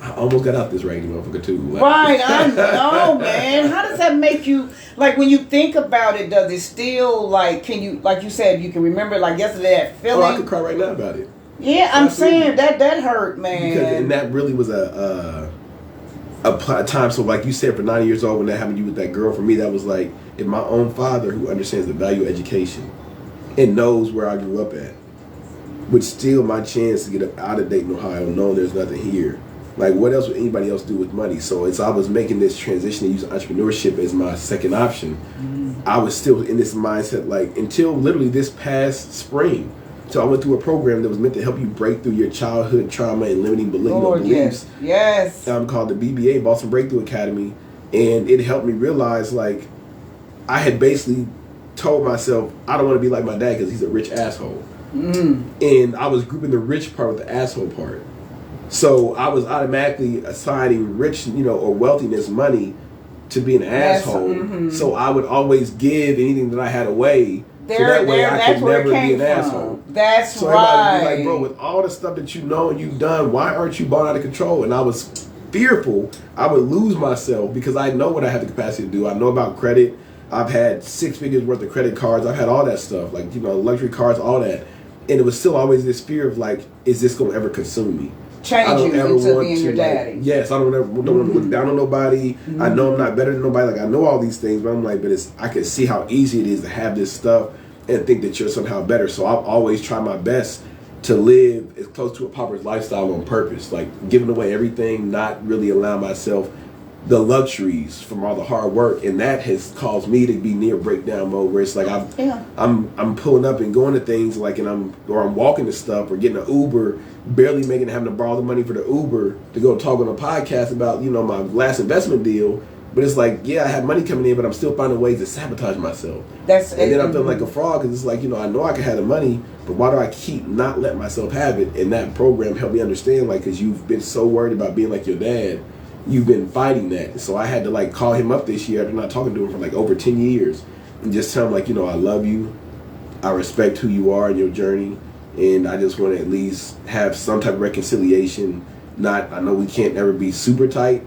I almost got out this raggedy motherfucker too. Right, I know, man. How does that make you, when you think about it, does it still, can you, like you said, you can remember, yesterday, that feeling? Oh, I could cry right now about it. Yeah, I'm saying, that hurt, man. And that really was a time, so like you said, for 9 years old, when that happened to you with that girl, for me, that was if my own father, who understands the value of education and knows where I grew up at, would steal my chance to get out of Dayton, Ohio, knowing there's nothing here. Like, what else would anybody else do with money? So as I was making this transition to use entrepreneurship as my second option, I was still in this mindset, like, until literally this past spring. So I went through a program that was meant to help you break through your childhood trauma and limiting beliefs. Yes. Called the BBA, Boston Breakthrough Academy. And it helped me realize, like, I had basically told myself, I don't want to be like my dad because he's a rich asshole. And I was grouping the rich part with the asshole part. So I was automatically assigning rich, or wealthiness, money, to be an asshole. So I would always give anything that I had away. So that way I could never be an asshole. That's so right. So like, bro, with all the stuff that you know and you've done, why aren't you balling out of control? And I was fearful I would lose myself because I know what I have the capacity to do. I know about credit. I've had 6 figures worth of credit cards. I've had all that stuff, like, luxury cars, all that. And it was still always this fear of, like, is this going to ever consume me? Change you into being your daddy. Yes, I don't want to look down on nobody. I know I'm not better than nobody. Like, I know all these things, but I'm like, I can see how easy it is to have this stuff and think that you're somehow better. So I've always tried my best to live as close to a pauper's lifestyle on purpose, like giving away everything, not really allowing myself the luxuries from all the hard work, and that has caused me to be near breakdown mode where it's like I'm pulling up and going to things like, and I'm walking to stuff or getting an Uber, barely having to borrow the money for the Uber to go talk on a podcast about my last investment deal. But it's like, yeah, I have money coming in, but I'm still finding ways to sabotage myself. And then I'm feeling like a fraud because it's like, I know I can have the money, but why do I keep not letting myself have it? And that program helped me understand, like, because you've been so worried about being like your dad, you've been fighting that. So I had to, like, call him up this year after not talking to him for like over 10 years and just tell him, like, I love you. I respect who you are in your journey. And I just want to at least have some type of reconciliation. I know we can't ever be super tight,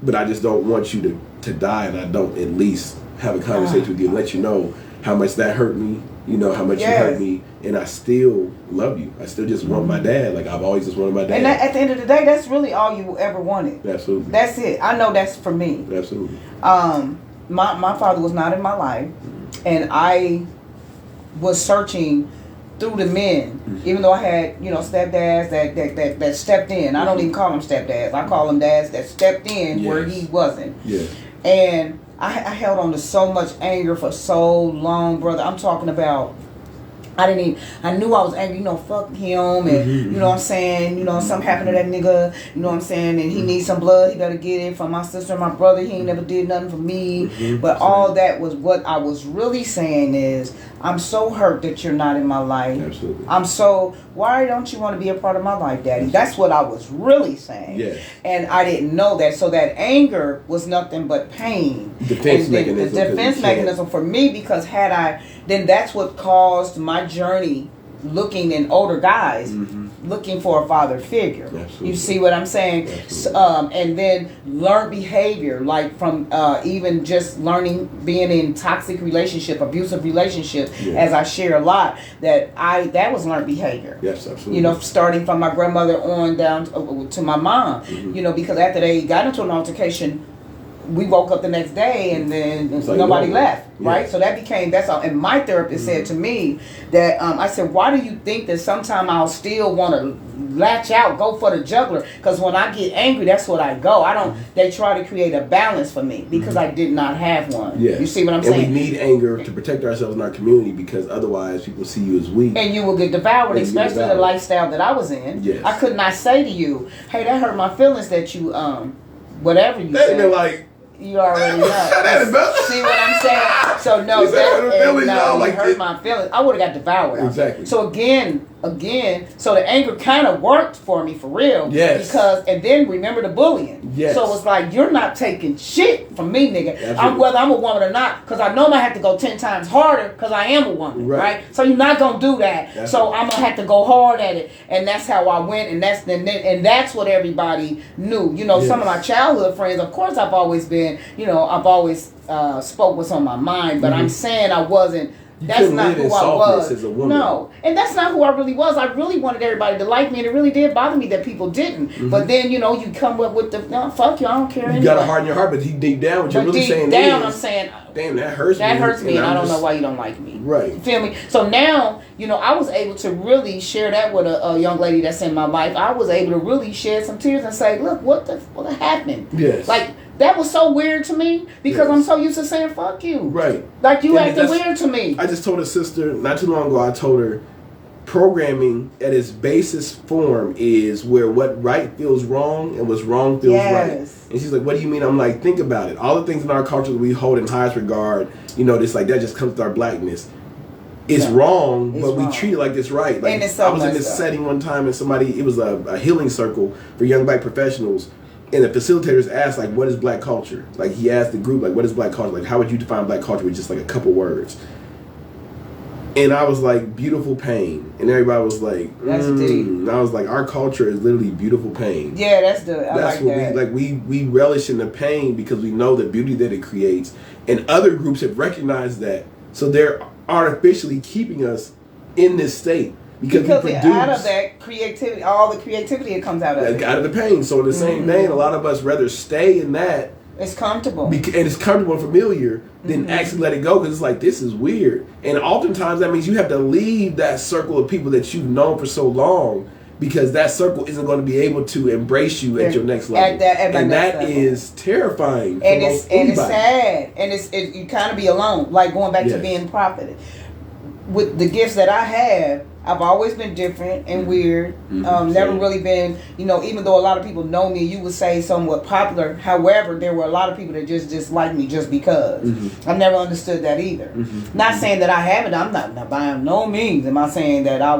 but I just don't want you to die, and I don't at least have a conversation with you and let you know how much that hurt me, how much you hurt me, and I still love you. I still just want my dad. Like, I've always just wanted my dad. And at the end of the day, that's really all you ever wanted. Absolutely. That's it. I know that's for me. Absolutely. My father was not in my life, and I was searching through the men, even though I had, stepdads that stepped in. I don't even call them stepdads. I call them dads that stepped in where he wasn't. Yeah. And I held on to so much anger for so long, brother. I'm talking about, I knew I was angry, fuck him, and you know what I'm saying, something happened to that nigga, you know what I'm saying, and he needs some blood, he better get it from my sister and my brother, he ain't never did nothing for me, but all that was what I was really saying is, I'm so hurt that you're not in my life. Absolutely. Why don't you want to be a part of my life, Daddy? That's what I was really saying. Yeah. And I didn't know that. So that anger was nothing but pain. Defense mechanism. The defense mechanism for me, because then that's what caused my journey looking in older guys, looking for a father figure. Absolutely. You see what I'm saying? And then learn behavior, like from even just learning, being in toxic relationship, abusive relationship, as I share a lot, that was learned behavior. Yes, absolutely. Starting from my grandmother on down to my mom, because after they got into an altercation, we woke up the next day and then nobody left, right? Yeah. So that's all. And my therapist said to me that, I said, why do you think that sometime I'll still want to latch out, go for the juggler? Because when I get angry, that's what I go. They try to create a balance for me because I did not have one. Yeah. You see what I'm saying? And we need anger to protect ourselves in our community because otherwise people see you as weak. And you will get devoured, especially the lifestyle that I was in. Yes. I could not say to you, hey, that hurt my feelings that you, whatever you said. They'd be like, you already know. See what I'm saying? So no, it hurt my feelings. I would have got devoured. Exactly. So again, so the anger kind of worked for me for real. Yes. And then remember the bullying. Yes. So it's like, you're not taking shit from me, nigga. Absolutely. Whether I'm a woman or not, because I know I have to go 10 times harder because I am a woman, right? So you're not gonna do that. Absolutely. So I'm gonna have to go hard at it, and that's how I went, and that's what everybody knew. Some of my childhood friends, of course, I've always been, I've always spoke what's on my mind, but I'm saying I wasn't. That's not who I was. As a woman. No, and that's not who I really was. I really wanted everybody to like me, and it really did bother me that people didn't. But then, you come up with the, no, fuck you, I don't care. You got a heart in your heart, but deep down, what you're really saying I'm saying, damn, that hurts me. That hurts me, and I don't just, know why you don't like me. Right. You feel me? So now, you know, I was able to really share that with a young lady that's in my life. I was able to really shed some tears and say, look, what happened? Yes. Like, that was so weird to me because I'm so used to saying fuck you. Right. Like, you acting weird to me. I just told a sister not too long ago, I told her, programming at its basis form is where what right feels wrong and what's wrong feels right. And she's like, what do you mean? I'm like, think about it. All the things in our culture that we hold in highest regard, you know, this like that just comes with our blackness. It's wrong, but we treat it like it's right. Like, and it's so I was in this setting one time and somebody, it was a healing circle for young black professionals. And the facilitators asked, like, what is black culture? Like, he asked the group, like, what is black culture? Like, how would you define black culture with just like a couple words? And I was like, beautiful pain. And everybody was like, that's deep. And I was like, our culture is literally beautiful pain. Yeah, that's good. That's what that. We relish in the pain because we know the beauty that it creates. And other groups have recognized that. So they're artificially keeping us in this state. Because we produce out of that creativity, all the creativity that comes out of it. Out of the pain. So in the same vein, a lot of us rather stay in that. It's comfortable. And it's comfortable and familiar than actually let it go because it's like, this is weird. And oftentimes that means you have to leave that circle of people that you've known for so long because that circle isn't going to be able to embrace you at your next level. And that is terrifying. And it's sad. And you kind of be alone. Like going back to being prophet. With the gifts that I have, I've always been different and weird. Never really been, you know, even though a lot of people know me, you would say somewhat popular. However, there were a lot of people that just disliked me just because. I never understood that either. Not saying that I haven't. I'm not by no means am I saying that I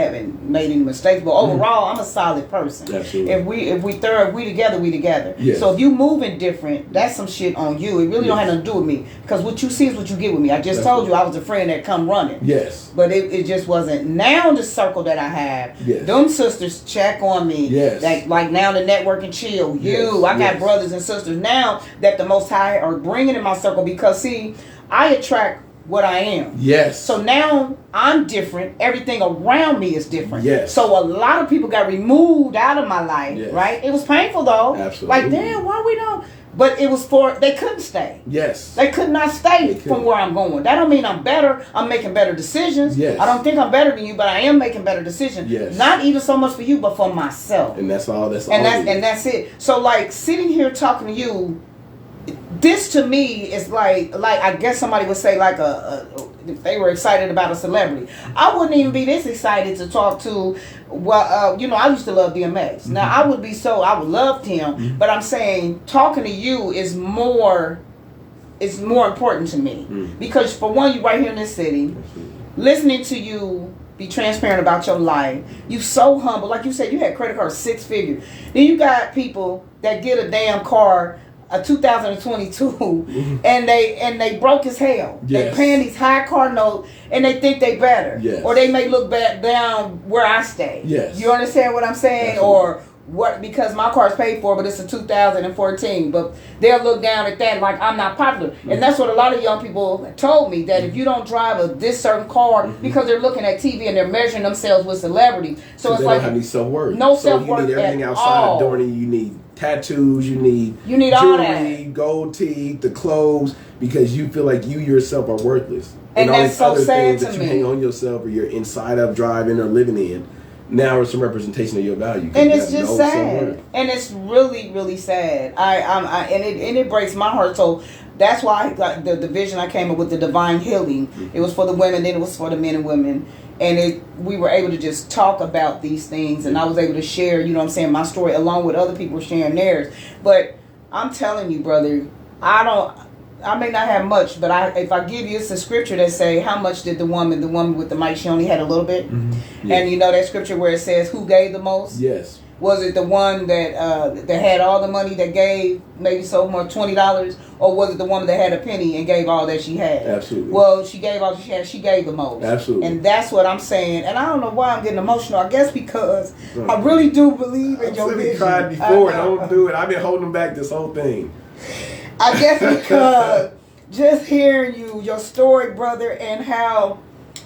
haven't made any mistakes. But overall, I'm a solid person. Absolutely. If we together, we together. Yes. So if you moving different, that's some shit on you. It really don't have nothing to do with me because what you see is what you get with me. I just told you I was a friend that come running. Yes. But it just wasn't. Now the circle that I have, them sisters check on me. Yes. Like now the network and chill. I got brothers and sisters now that the Most High are bringing in my circle because see, I attract what I am. Yes. So now I'm different. Everything around me is different. Yes. So a lot of people got removed out of my life. Right. It was painful though. Absolutely. Like damn, why we don't? But it was they couldn't stay. Yes. They could not stay from where I'm going. That don't mean I'm better. I'm making better decisions. Yes. I don't think I'm better than you, but I am making better decisions. Yes. Not even so much for you, but for myself. And that's all. That's it. So like sitting here talking to you, this to me is like I guess somebody would say like if they were excited about a celebrity. I wouldn't even be this excited to talk to. Well, I used to love DMX. Now I would love him, but I'm saying talking to you is more important to me because for one, you right here in this city, listening to you be transparent about your life. You so humble, like you said, you had credit cards 6 figures. Then you got people that get a damn car. A 2022, and they broke as hell. They paying these high car notes, and they think they better, or they may look back down where I stay. You understand what I'm saying? Absolutely. Or what? Because my car's paid for, but it's a 2014. But they'll look down at that like I'm not popular, and that's what a lot of young people told me that if you don't drive this certain car, because they're looking at TV and they're measuring themselves with celebrity, so it's they like don't have any self-worth. No self-worth. You need everything outside all. of doing it. You need tattoos, you need jewelry, all that. Gold teeth, the clothes, because you feel like you yourself are worthless. And all that's these so other sad things to that me. you hang on yourself or you're inside of, driving or living in, now are some representation of your value. And it's just sad. And it's really, really sad. And it breaks my heart. So that's why I got the vision I came up with, the divine healing. It was for the women, then it was for the men and women. And we were able to just talk about these things, and I was able to share, my story along with other people sharing theirs. But I'm telling you, brother, I may not have much, but if I give you, it's a scripture that say, how much did the woman with the mic, she only had a little bit. And that scripture where it says, who gave the most? Yes. Was it the one that had all the money that gave maybe so much $20, or was it the woman that had a penny and gave all that she had? Absolutely. Well, she gave all that she had. She gave the most. Absolutely. And that's what I'm saying. And I don't know why I'm getting emotional. I guess because I really do believe in your vision. I've cried before. Don't do it. I've been holding back this whole thing. I guess because just hearing your story, brother, and how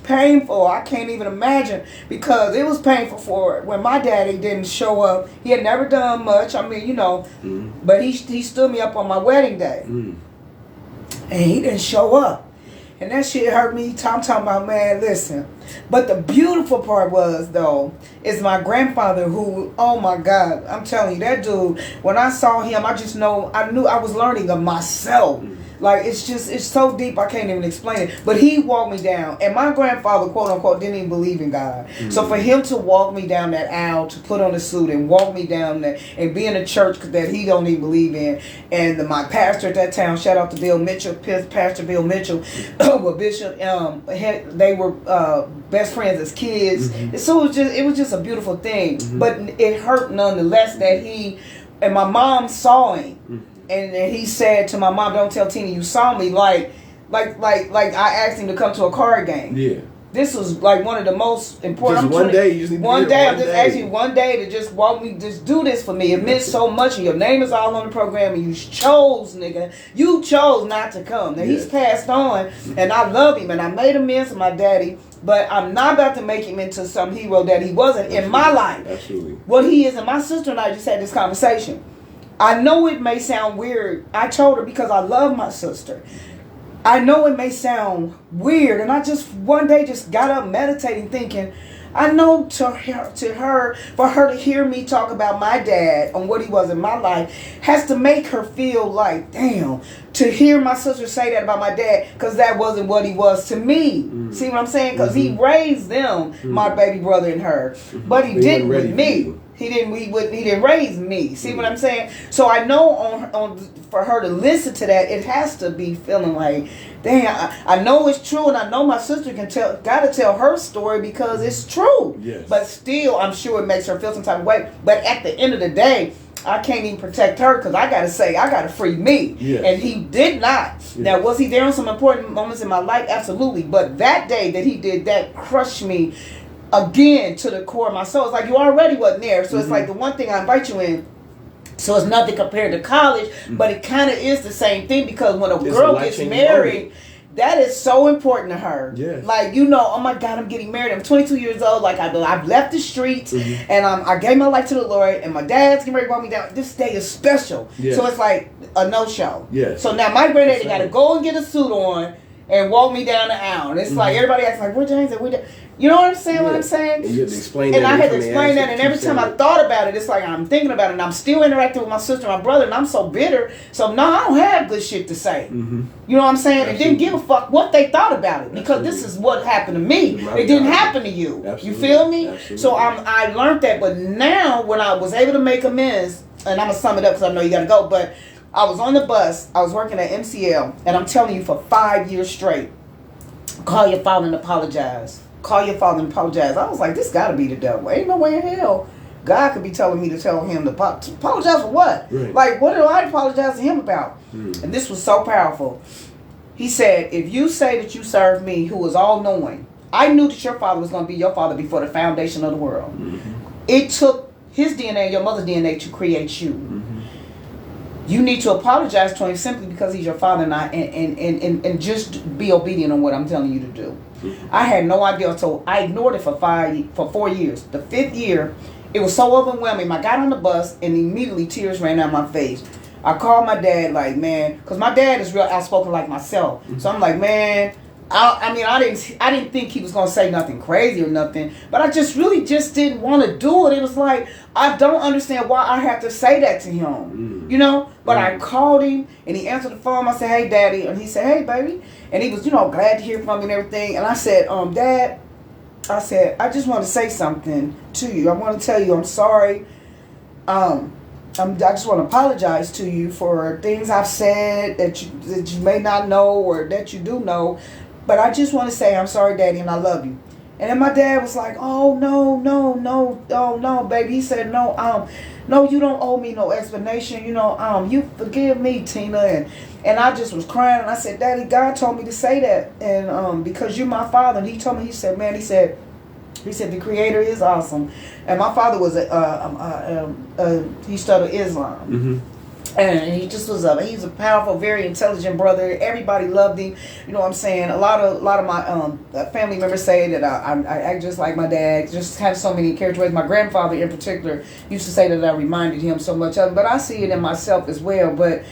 painful, I can't even imagine, because it was painful for when my daddy didn't show up. He had never done much. I mean, but he stood me up on my wedding day. And he didn't show up. And that shit hurt me. I'm talking about, man, listen. But the beautiful part was, though, is my grandfather who, oh my God, I'm telling you, that dude, when I saw him, I knew I was learning of myself. Like, it's so deep, I can't even explain it. But he walked me down. And my grandfather, quote unquote, didn't even believe in God. So for him to walk me down that aisle, to put on a suit and walk me down there and be in a church that he don't even believe in. And my pastor at that time, shout out to Bill Mitchell, Pastor Bill Mitchell, well, Bishop, they were best friends as kids. So it was just a beautiful thing. But it hurt nonetheless that he, and my mom saw him. And he said to my mom, "Don't tell Tina you saw me." Like I asked him to come to a card game. Yeah. This was like one of the most important. Just one day, you just one day. I'm just asking one day to just walk me, just do this for me. It meant so much. And your name is all on the program, and you chose, nigga. You chose not to come. Now he's passed on, and I love him, and I made amends to my daddy. But I'm not about to make him into some hero that he wasn't in my life. Absolutely. What he is, and my sister and I just had this conversation. I know it may sound weird. I told her because I love my sister. I know it may sound weird, and I just one day just got up meditating, thinking, I know for her to hear me talk about my dad and what he was in my life has to make her feel like, damn, to hear my sister say that about my dad, because that wasn't what he was to me. See what I'm saying? Because he raised them, my baby brother and her, but he didn't with me. He didn't raise me. See what I'm saying? So I know on for her to listen to that, it has to be feeling like, damn, I know it's true, and I know my sister gotta tell her story because it's true. Yes. But still, I'm sure it makes her feel some type of way. But at the end of the day, I can't even protect her because I gotta free me. Yes. And he did not. Yes. Now, was he there on some important moments in my life? Absolutely. But that day that he did that crushed me again to the core of my soul. It's like you already wasn't there. So it's like the one thing I invite you in. So it's nothing compared to college, but it kind of is the same thing, because when a girl gets married, that is so important to her. Yes. Like, you know, oh my God, I'm getting married. I'm 22 years old. Like, I've left the streets, and I gave my life to the Lord, and my dad's getting ready to walk me down. This day is special. Yes. So it's like a no-show. Yes. So now my granddaddy got to go and get a suit on and walk me down the aisle. And it's like everybody acts like, where James at? You know what I'm saying? What I'm saying? And you had to explain and that. I had to explain that, and every time I thought about it, it's like I'm thinking about it, and I'm still interacting with my sister and my brother, and I'm so bitter. So no, I don't have good shit to say. You know what I'm saying? Absolutely. And didn't give a fuck what they thought about it, because this is what happened to me. It didn't happen to you. Absolutely. You feel me? Absolutely. So I learned that, but now when I was able to make amends, and I'm gonna sum it up because I know you gotta go, but I was on the bus. I was working at MCL, and I'm telling you, for 5 years straight, call your father and apologize. Call your father and apologize. I was like, this got to be the devil. Ain't no way in hell God could be telling me to tell him to apologize for what? Right. Like, what do I apologize to him about? And this was so powerful. He said, if you say that you serve me, who is all-knowing, I knew that your father was going to be your father before the foundation of the world. It took his DNA, your mother's DNA, to create you. You need to apologize to him simply because he's your father, and just be obedient on what I'm telling you to do. I had no idea, so I ignored it for 4 years. The 5th year, it was so overwhelming. I got on the bus, and immediately tears ran down my face. I called my dad, like, man, because my dad is real outspoken like myself. So I'm like, man, I didn't think he was gonna say nothing crazy or nothing, but I just really didn't want to do it. It was like, I don't understand why I have to say that to him, you know. But I called him, and he answered the phone. I said, hey, Daddy, and he said, hey, baby, and he was, you know, glad to hear from me and everything. And I said, Dad, I said, I just want to say something to you. I want to tell you I'm sorry. I just want to apologize to you for things I've said that you may not know or that you do know. But I just want to say I'm sorry, Daddy, and I love you. And then my dad was like, oh, no, baby. He said, no, you don't owe me no explanation. You know, you forgive me, Tina. And I just was crying. And I said, Daddy, God told me to say that. And because you're my father. And he told me, he said, the Creator is awesome. And my father was he studied Islam. And he just was he's a powerful, very intelligent brother. Everybody loved him. You know what I'm saying? A lot of my family members say that I act just like my dad. Just have so many characteristics. My grandfather in particular used to say that I reminded him so much of him. But I see it in myself as well. But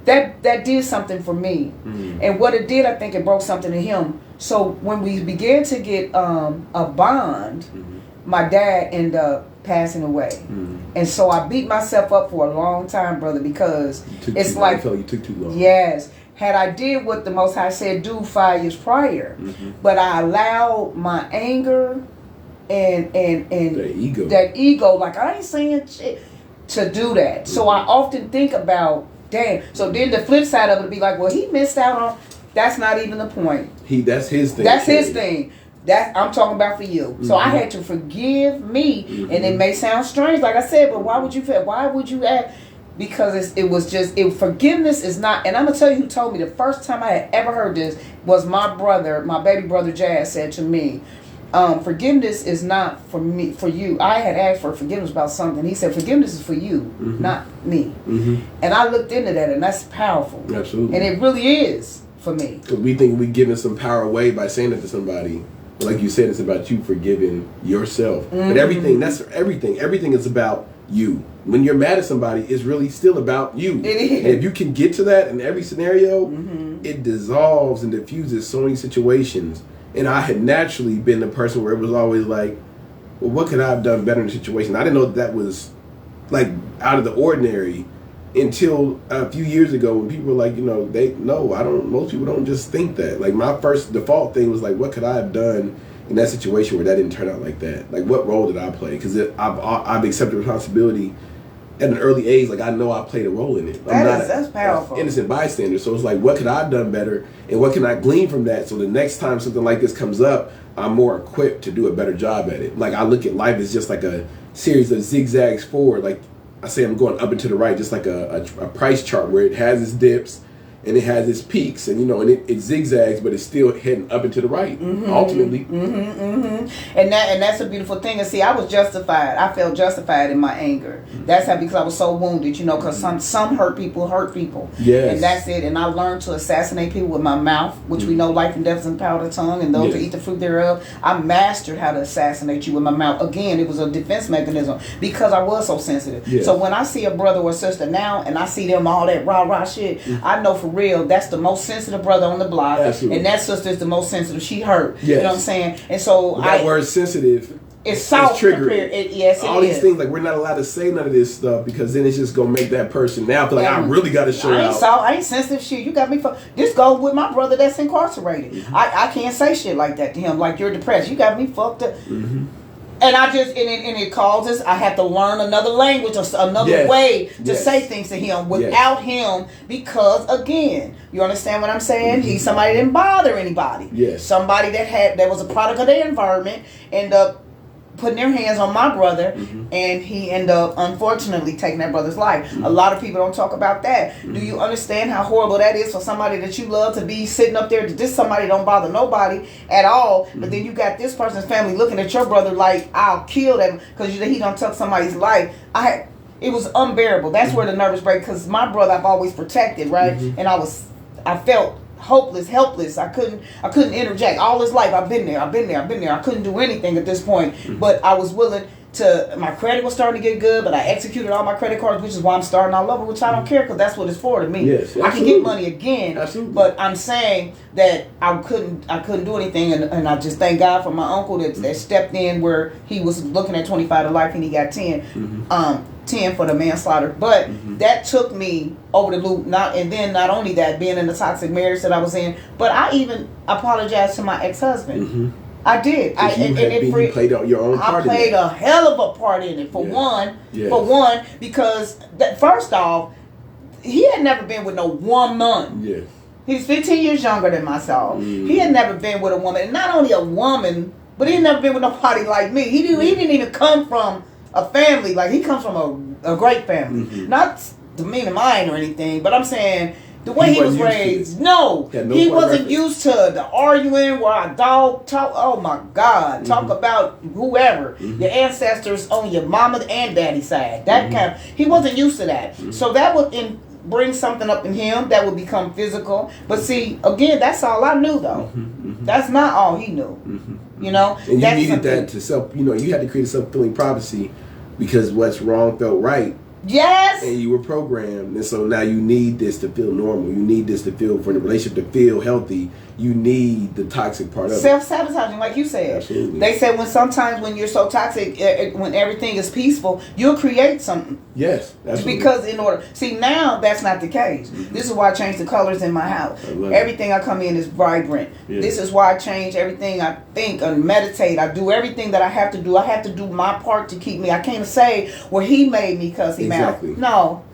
that did something for me. And what it did, I think it broke something in him. So when we began to get a bond, my dad ended up passing away. And so I beat myself up for a long time, brother, because it's like, I felt you took too long. Yes. Had I did what the Most High said do 5 years prior, but I allowed my anger and that ego, like I ain't saying shit, to do that. So I often think about, damn. So then the flip side of it would be like, well, he missed out on. That's not even the point. That's his thing. That's his thing. That I'm talking about for you. So I had to forgive me, and it may sound strange, like I said, but why would you act? Because it was just forgiveness is not. And I'm gonna tell you who told me the first time I had ever heard this was my baby brother Jazz said to me, forgiveness is not for me, for you. I had asked for forgiveness about something. He said, forgiveness is for you, not me. And I looked into that, and that's powerful. Absolutely. And it really is for me. Because we think we're giving some power away by saying it to somebody. But like you said, it's about you forgiving yourself. But everything is about you. When you're mad at somebody, it's really still about you. It is. And if you can get to that in every scenario, it dissolves and diffuses so many situations. And I had naturally been the person where it was always like, well, what could I have done better in the situation? I didn't know that was like out of the ordinary until a few years ago when people were like, most people don't just think that. Like my first default thing was like, what could I have done in that situation where that didn't turn out like that? Like what role did I play? Because I've accepted responsibility at an early age. Like I know I played a role in it. That's powerful. Innocent bystander. So it's like, what could I have done better, and what can I glean from that? So the next time something like this comes up, I'm more equipped to do a better job at it. Like I look at life as just like a series of zigzags forward. Like I say, I'm going up and to the right, just like a price chart where it has its dips and it has its peaks, and and it zigzags, but it's still heading up and to the right. Ultimately. And that's a beautiful thing. And see, I was justified. I felt justified in my anger. That's how, because I was so wounded, because some hurt people. Yes. And that's it. And I learned to assassinate people with my mouth, which we know life and death is in the power of the tongue, and those that eat the fruit thereof. I mastered how to assassinate you with my mouth. Again, it was a defense mechanism because I was so sensitive. Yes. So when I see a brother or sister now and I see them all that rah shit, I know for real that's the most sensitive brother on the block. Absolutely. And that sister is the most sensitive. She hurt. Yes. You know what I'm saying? And so that word sensitive, it's soft triggering. Yes, all these things, like we're not allowed to say none of this stuff because then it's just gonna make that person now feel like I really got to show out. I ain't sensitive shit. You got me for this. Goes with my brother that's incarcerated. I can't say shit like that to him. Like, you're depressed. You got me fucked up. And I just and it causes I have to learn another language or another way to say things to him without him, because again, you understand what I'm saying? He's somebody that didn't bother anybody. Yes. Somebody that was a product of their environment, end up putting their hands on my brother, and he ended up unfortunately taking that brother's life. A lot of people don't talk about that. Do you understand how horrible that is for somebody that you love to be sitting up there? This somebody don't bother nobody at all, but then you got this person's family looking at your brother like, I'll kill them because he done took somebody's life. It was unbearable. That's where the nervous break, because my brother I've always protected, right? And I felt hopeless, helpless. I couldn't interject. All his life I've been there. I couldn't do anything at this point, but I was willing to. My credit was starting to get good, but I executed all my credit cards, which is why I'm starting all over, which I don't care, because that's what it's for to me. Yes, I can get money again, absolutely. But I'm saying that I couldn't do anything, and I just thank God for my uncle that stepped in where he was looking at 25 to life and he got 10. 10 for the manslaughter, but that took me over the loop. Not only that, being in the toxic marriage that I was in, but I even apologized to my ex-husband. I did. You played your own part. I played a hell of a part in it. For one, because first off, he had never been with no woman. Yeah. He's 15 years younger than myself. He had never been with a woman, and not only a woman, but he had never been with nobody like me. He didn't even come from a family, like he comes from a great family, not demeaning mine or anything, but I'm saying the way he was raised. He wasn't used to the arguing where our dog talk. Oh my God, talk about whoever your ancestors on your mama and daddy side. That kind of, he wasn't used to that, so that would bring something up in him that would become physical. But see, again, that's all I knew though. That's not all he knew. You know, and you needed that to self. You had to create a self-fulfilling prophecy, because what's wrong felt right, Yes. And you were programmed, and so now you need this to feel normal. You need this to feel, for the relationship to feel healthy. You need the toxic part of it. Self-sabotaging, like you said. Absolutely. They said sometimes when you're so toxic, when everything is peaceful, you'll create something. Yes, absolutely. Because in order, see, now that's not the case. Mm-hmm. This is why I changed the colors in my house. Everything I come in is vibrant. Yeah. This is why I change everything. I think and meditate. I do everything that I have to do. I have to do my part to keep me. I can't say, well, he made me because he made me. No.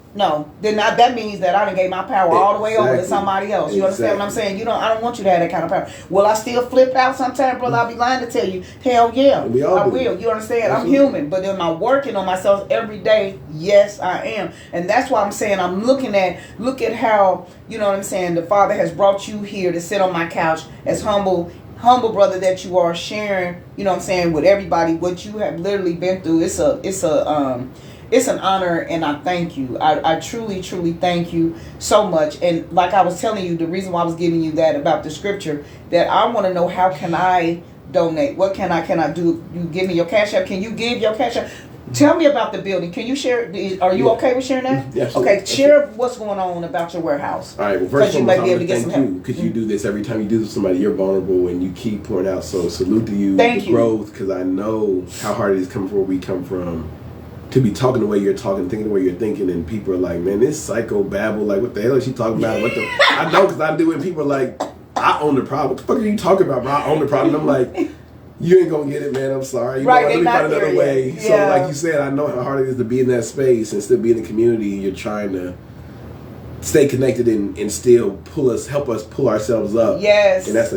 Then that means that I done gave my power all the way over to somebody else. You understand what I'm saying? I don't want you to have that kind of power. Will I still flip out sometimes, brother? I'll be lying to tell you. Hell yeah. I will. You understand? Absolutely. I'm human. But am I working on myself every day? Yes, I am. And that's why I'm saying I'm look at how, you know what I'm saying, the Father has brought you here to sit on my couch as humble brother that you are, sharing, you know what I'm saying, with everybody what you have literally been through. It's an honor, and I thank you. I truly, truly thank you so much. And like I was telling you, the reason why I was giving you that about the scripture, that I want to know, how can I donate? What can I do? You give me your Cash App. Can you give your Cash App? Tell me about the building. Can you share? Are you okay with sharing that? Yes. Okay, share what's going on about your warehouse. All right. Well, first of all, I want to thank you, because you do this every time you do this with somebody. You're vulnerable and you keep pouring out. So salute to you. Thank you. Growth, because I know how hard it is coming from where we come from. To be talking the way you're talking, thinking the way you're thinking, and people are like, man, this psycho babble, like, what the hell is she talking about? I know, because I do it, and people are like, I own the problem. What the fuck are you talking about, bro? I own the problem. I'm like, you ain't gonna get it, man. I'm sorry. You right, let me find another way. Yeah. So, like you said, I know how hard it is to be in that space and still be in the community. You're trying to stay connected and still help us pull ourselves up. Yes. And that's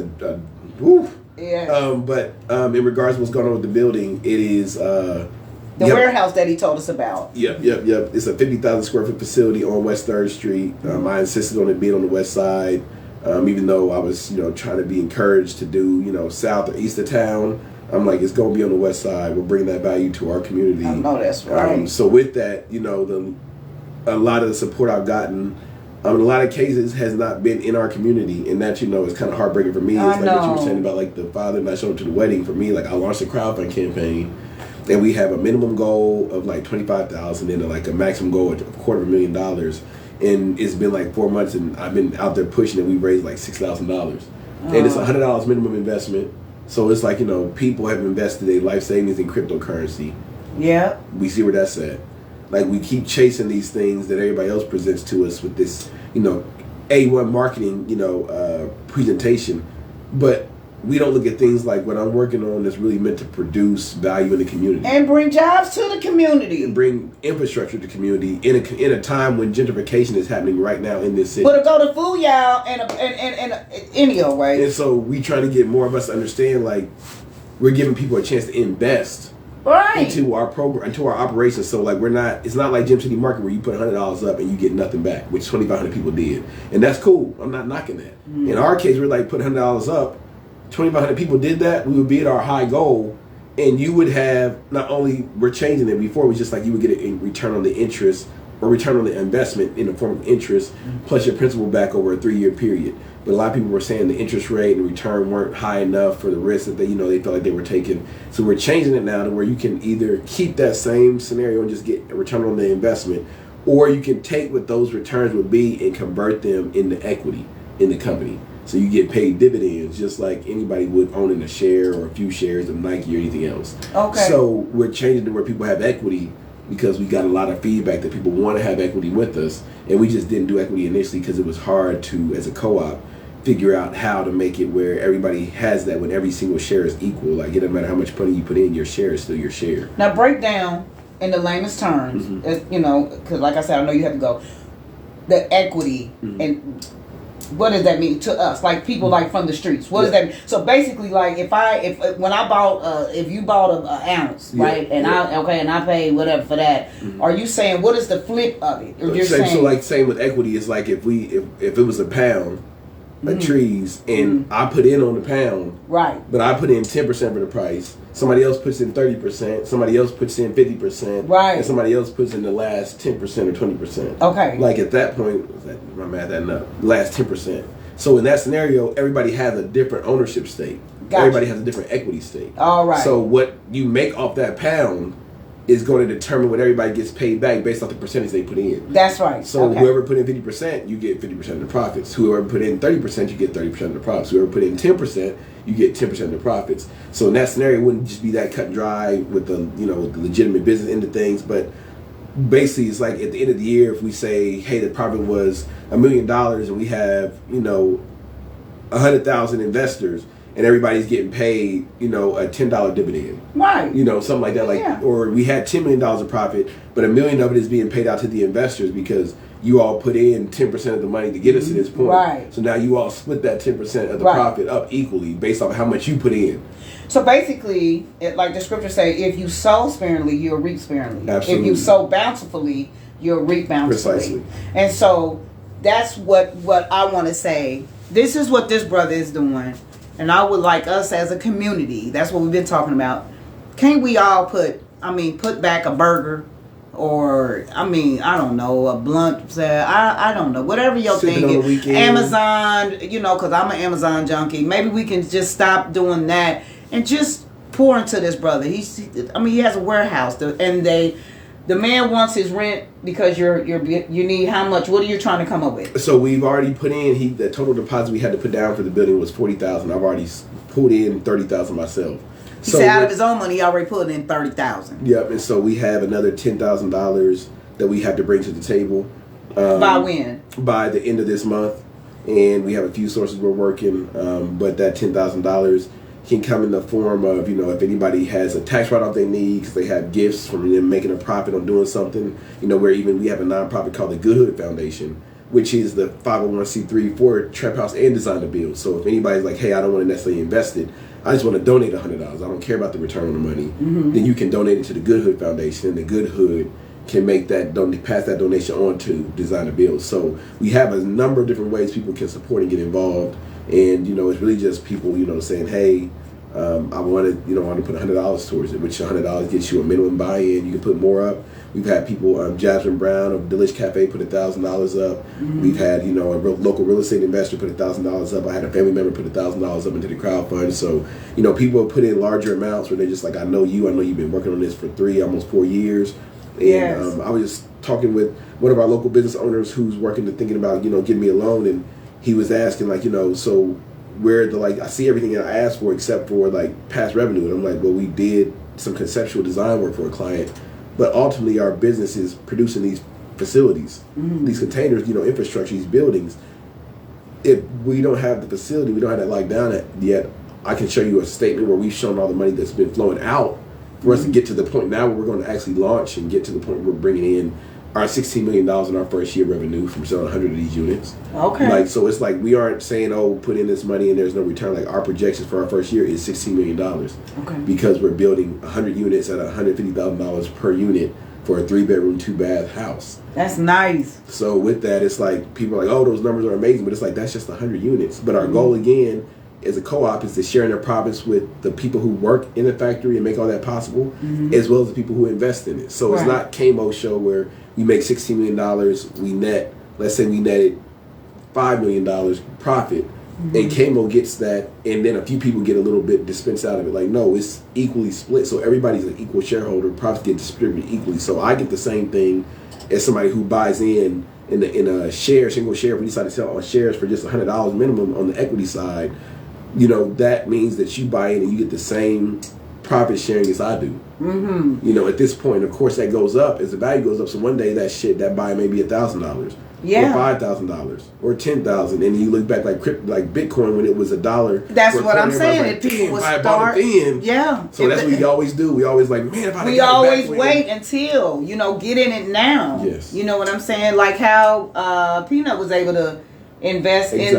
woo. Yeah. But in regards to what's going on with the building, it is the warehouse that he told us about. Yep. It's a 50,000 square foot facility on West 3rd Street. I insisted on it being on the west side, even though I was, trying to be encouraged to do, south or east of town. I'm like, it's going to be on the west side. We're bringing that value to our community. I know that's right. So with that, a lot of the support I've gotten, in a lot of cases, has not been in our community, and that, is kind of heartbreaking for me. It's like what you were saying about, like, the father not showing up to the wedding. For me, like, I launched a crowdfunding campaign. And we have a minimum goal of like $25,000 and like a maximum goal of $250,000. And it's been like 4 months, and I've been out there pushing, and we raised like $6,000. And it's $100 minimum investment. So it's like, people have invested their life savings in cryptocurrency. Yeah. We see where that's at. Like, we keep chasing these things that everybody else presents to us with this, A1 marketing, presentation. But we don't look at things like what I'm working on that's really meant to produce value in the community. And bring jobs to the community. And bring infrastructure to the community in a time when gentrification is happening right now in this city. But to go to food, y'all, and any other way. And so we try to get more of us to understand, like, we're giving people a chance to invest into our program, into our operations. So, like, it's not like Gym City Market where you put $100 up and you get nothing back, which 2,500 people did. And that's cool. I'm not knocking that. In our case, we're like, put $100 up. 2,500 people did that, we would be at our high goal, and you would have, not only, we're changing it, before it was just like you would get a return on the interest or return on the investment in the form of interest plus your principal back over a 3-year period. But a lot of people were saying the interest rate and return weren't high enough for the risk that they felt like they were taking. So we're changing it now to where you can either keep that same scenario and just get a return on the investment, or you can take what those returns would be and convert them into equity in the company. So you get paid dividends just like anybody would owning a share or a few shares of Nike or anything else. Okay. So we're changing to where people have equity, because we got a lot of feedback that people want to have equity with us, and we just didn't do equity initially because it was hard to, as a co-op, figure out how to make it where everybody has that when every single share is equal. Like, it doesn't matter how much money you put in, your share is still your share. Now break down in the lamest terms, because like I said, I know you have to go, the equity and what does that mean to us, like people like from the streets? What does that mean? So basically, like, if you bought an ounce, right, and I paid whatever for that, are you saying what is the flip of it? Or you're saying, so like, same with equity is like if it was a pound of trees and I put in on the pound, right, but I put in 10% for the price. Somebody else puts in 30%. Somebody else puts in 50%. Right. And somebody else puts in the last 10% or 20%. Okay. Like, at that point, my math adding up, last 10%. So in that scenario, everybody has a different ownership stake. Gotcha. Everybody has a different equity stake. All right. So what you make off that pound is going to determine what everybody gets paid back based off the percentage they put in. That's right. So whoever put in 50%, you get 50% of the profits. Whoever put in 30%, you get 30% of the profits. Whoever put in 10%, you get 10% of the profits. So in that scenario, it wouldn't just be that cut and dry with the the legitimate business end of things, but basically it's like at the end of the year, if we say, hey, the profit was $1 million and we have 100,000 investors, and everybody's getting paid, a $10 dividend. Right. Something like that. Like, or we had $10 million of profit, but $1 million of it is being paid out to the investors because you all put in 10% of the money to get us to this point. Right. So now you all split that 10% of the profit up equally based on how much you put in. So basically, like the scripture say, if you sow sparingly, you'll reap sparingly. Absolutely. If you sow bountifully, you'll reap bountifully. Precisely. And so that's what I want to say. This is what this brother is doing. And I would like us as a community, that's what we've been talking about. Can't we all put back a burger or, I don't know, a blunt, I don't know, whatever your thing is. Amazon, because I'm an Amazon junkie. Maybe we can just stop doing that and just pour into this brother. He has a warehouse and the man wants his rent because you need how much? What are you trying to come up with? So we've already put in. The total deposit we had to put down for the building was $40,000. I've already pulled in $30,000 myself. He said out of his own money, he already put in $30,000. Yep, and so we have another $10,000 that we have to bring to the table. By when? By the end of this month, and we have a few sources we're working. But that $10,000 can come in the form of, if anybody has a tax write-off they need because they have gifts from them making a profit on doing something, where even we have a nonprofit called the Good Hood Foundation, which is the 501c3 for Trap House and Design to Build. So if anybody's like, hey, I don't want to necessarily invest it, I just want to donate $100. I don't care about the return on the money. Mm-hmm. Then you can donate it to the Good Hood Foundation, and the Good Hood can make that pass that donation on to Design to Build. So we have a number of different ways people can support and get involved. And it's really just people saying, hey, I want to put $100 towards it, which $100 gets you a minimum buy-in. You can put more up. We've had people, Jasmine Brown of Delish Cafe put $1,000 up. Mm-hmm. We've had a local real estate investor put $1,000 up. I had a family member put $1,000 up into the crowd fund. So people put in larger amounts where they're just like, I know you've been working on this for 3, almost 4 years. And yes. I was just talking with one of our local business owners who's thinking about getting me a loan, and he was asking so where I see everything that I asked for except for past revenue, and I'm like, well, we did some conceptual design work for a client, but ultimately our business is producing these facilities, mm-hmm. these containers, infrastructure, these buildings. If we don't have the facility, we don't have that locked down yet, I can show you a statement where we've shown all the money that's been flowing out for us to get to the point now where we're going to actually launch and get to the point where we're bringing in our $16 million in our first year revenue from selling 100 of these units. Okay. So it's we aren't saying, put in this money and there's no return. Our projections for our first year is $16 million. Okay. Because we're building 100 units at $150,000 per unit for a 3-bedroom, 2-bath house. That's nice. So with that, it's people are those numbers are amazing, but it's that's just 100 units. But our mm-hmm. goal again, as a co-op, is to share in their profits with the people who work in the factory and make all that possible, mm-hmm. as well as the people who invest in it. So It's not KMO show where we make $16 million, let's say we netted $5 million profit, mm-hmm. and KMO gets that, and then a few people get a little bit dispensed out of it. No, it's equally split, so everybody's an equal shareholder, profits get distributed equally. So I get the same thing as somebody who buys in a single share. If we decide to sell on shares for just $100 minimum on the equity side, that means that you buy in and you get the same profit sharing as I do. Mm-hmm. At this point, of course, that goes up as the value goes up. So one day that buy may be $1,000, yeah, or $5,000, or $10,000, and you look back like Bitcoin when it was $1. That's what I'm saying. People would start. Yeah. So that's what we always do. We always man, if I we always wait until get in it now. Yes. You know what I'm saying? Like how Peanut was able to invest in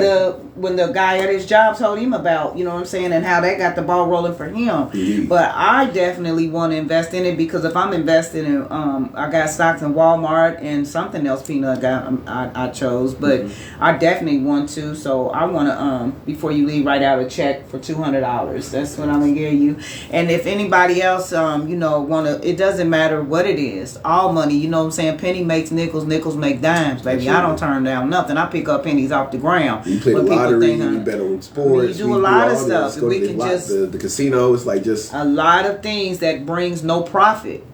when the guy at his job told him about, and how that got the ball rolling for him. Mm-hmm. But I definitely want to invest in it because if I'm investing in, I got stocks in Walmart and something else Peanut I chose, but mm-hmm. I definitely want to. So I want to, before you leave, write out a check for $200. That's what I'm gonna give you. And if anybody else, want to, it doesn't matter what it is. All money, penny makes nickels, nickels make dimes, baby. Absolutely. I don't turn down nothing. I pick up pennies off the ground. You play the lottery, you bet on sports. You do a lot of stuff. We can just the casino. It's just a lot of things that brings no profit.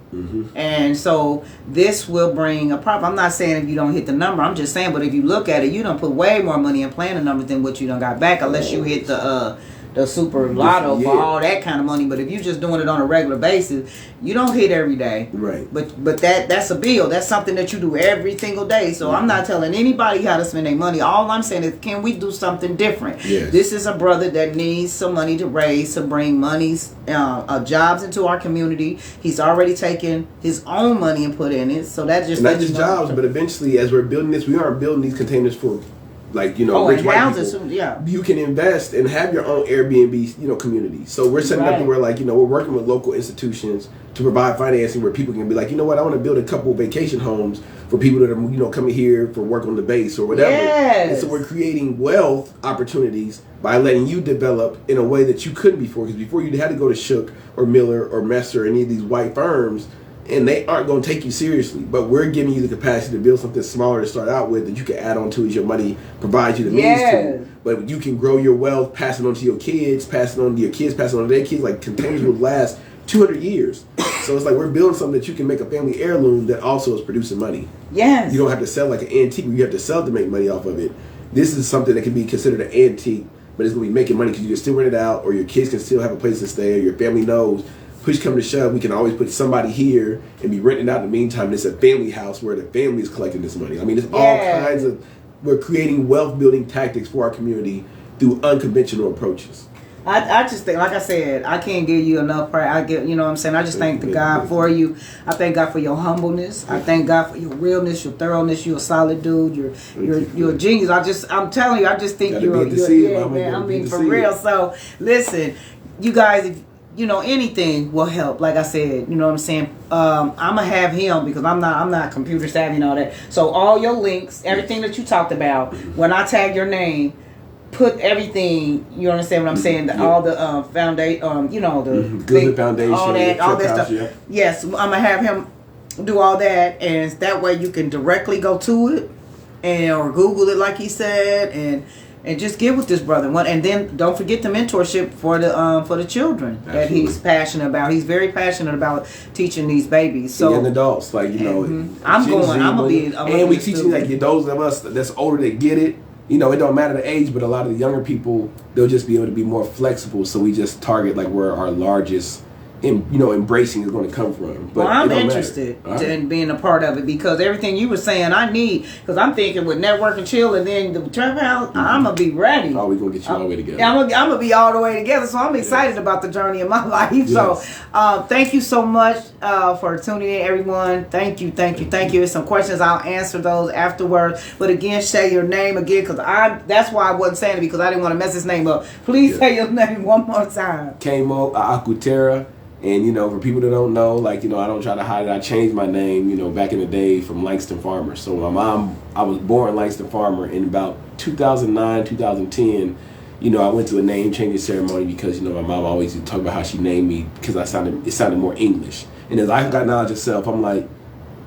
And so this will bring a profit. I'm not saying if you don't hit the number. I'm just saying, but if you look at it, you don't put way more money in playing the numbers than what you done got back, unless you hit the super lotto for all that kind of money. But if you're just doing it on a regular basis, you don't hit every day. Right. But that's a bill. That's something that you do every single day. So I'm not telling anybody how to spend their money. All I'm saying is, can we do something different? Yes. This is a brother that needs some money to raise, to bring monies, jobs into our community. He's already taken his own money and put in it. So that just not just jobs, but eventually, as we're building this, we aren't building these containers for, like, rich white houses, people. yeah. You can invest and have your own Airbnb, community. So we're setting up to where, like, we're working with local institutions to provide financing where people can be like, you know what, I want to build a couple of vacation homes for people that are, coming here for work on the base or whatever. Yes. And so we're creating wealth opportunities by letting you develop in a way that you couldn't before. Because before you had to go to Shook or Miller or Messer or any of these white firms, and they aren't going to take you seriously. But we're giving you the capacity to build something smaller to start out with that you can add on to as your money provides you the means to. But you can grow your wealth, pass it on to your kids, pass it on to your kids, pass it on to their kids. Like, containers will last 200 years. So it's like we're building something that you can make a family heirloom that also is producing money. Yes. You don't have to sell like an antique where you have to sell to make money off of it. This is something that can be considered an antique, but it's going to be making money because you can still rent it out, or your kids can still have a place to stay, or your family knows. Push come to shove, we can always put somebody here and be renting out in the meantime. And it's a family house where the family is collecting this money. I mean, it's all kinds of, we're creating wealth building tactics for our community through unconventional approaches. I just think, like I said, I can't give you enough prayer. I get, what I'm saying? I just thank the God for you. I thank God for your humbleness. I thank God for your realness, your thoroughness. You're a solid dude. You're a genius. I'm telling you, I just think man. I mean, for real. So listen, you guys, if anything will help. Like I said, you know what I'm saying? I'm gonna have him, because I'm not computer savvy and all that. So all your links, everything that you talked about, when I tag your name, put everything. You understand what I'm saying? All the foundation, the good foundation, all that stuff. Yeah. Yes, I'm gonna have him do all that, and that way you can directly go to it, or Google it, like he said, and just get with this brother. And then don't forget the mentorship for the children. Absolutely. That he's passionate about. He's very passionate about teaching these babies. So young adults, like I'm gonna be. And we teaching like those of us that's older that get it. It don't matter the age, but a lot of the younger people, they'll just be able to be more flexible. So we just target like where our largest, embracing is going to come from. But I'm interested in being a part of it, because everything you were saying I need, because I'm thinking with Network and Chill and then the Trap House, I'm going to be ready. Oh, we're going to get you all the way together. I'm going to be all the way together, so I'm excited about the journey of my life. Yes. So thank you so much for tuning in, everyone. Thank you. There's some questions, I'll answer those afterwards. But again, say your name again, because that's why I wasn't saying it, because I didn't want to mess his name up. Please say your name one more time. Kamo Akutera. And, for people that don't know, I don't try to hide it. I changed my name, back in the day from Langston Farmer. So my mom, I was born Langston Farmer. In about 2009, 2010, I went to a name changing ceremony because, my mom always used to talk about how she named me because it sounded more English. And as I got knowledge of self, I'm like,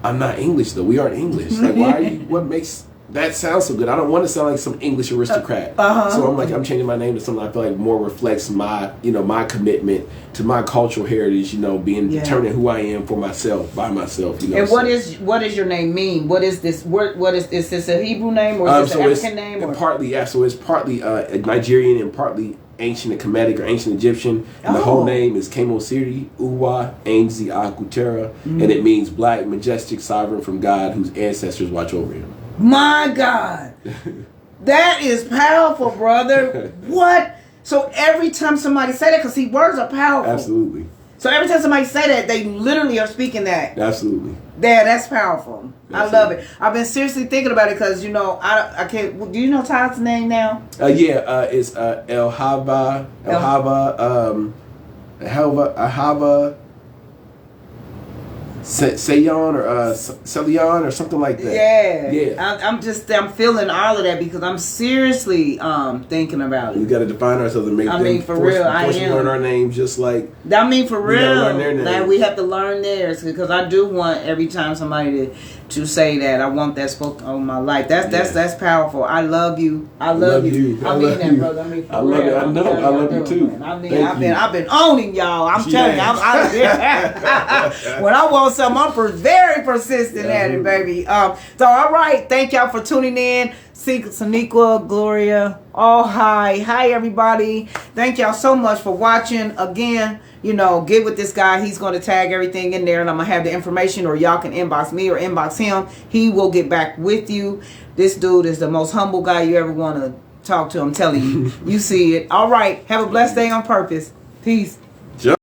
I'm not English, though. We aren't English. Like, why are you, what makes that sound so good? I don't want to sound like some English aristocrat. So I'm changing my name to something I feel like more reflects my, my commitment to my cultural heritage, being determining who I am for myself, by myself. And what is your name mean? What is this? Is this a Hebrew name, or is this an African name? Or? Partly, so it's partly Nigerian and partly ancient and Kemetic or ancient Egyptian. And the whole name is Kamo Siri Uwa Ainzi Akutera, and it means black, majestic, sovereign from God whose ancestors watch over him. My God, that is powerful, brother. What? So every time somebody say that, because words are powerful. Absolutely. So every time somebody say that, they literally are speaking that. Absolutely. Yeah, that's powerful. Absolutely. I love it. I've been seriously thinking about it because I can't. Do you know Todd's name now? It's Elhava. Sayon or Celion or something like that. Yeah. I'm feeling all of that because I'm seriously thinking about it. We got to define ourselves and make for real, learn our names just like. For real. Like we have to learn theirs because I do want every time somebody to say that I want that spoken on my life. That's powerful. I love you. I love you. I mean that, brother. I mean, for love real. you. I know. I love you too. Man. I mean, I've been owning y'all. I'm telling you. When I want something, I'm very persistent at it, baby. So all right, thank y'all for tuning in. Saniqua, Gloria, all hi everybody. Thank y'all so much for watching. Again, get with this guy. He's going to tag everything in there, and I'm going to have the information, or y'all can inbox me or inbox him. He will get back with you. This dude is the most humble guy you ever want to talk to. I'm telling you. You see it. All right. Have a blessed day on purpose. Peace.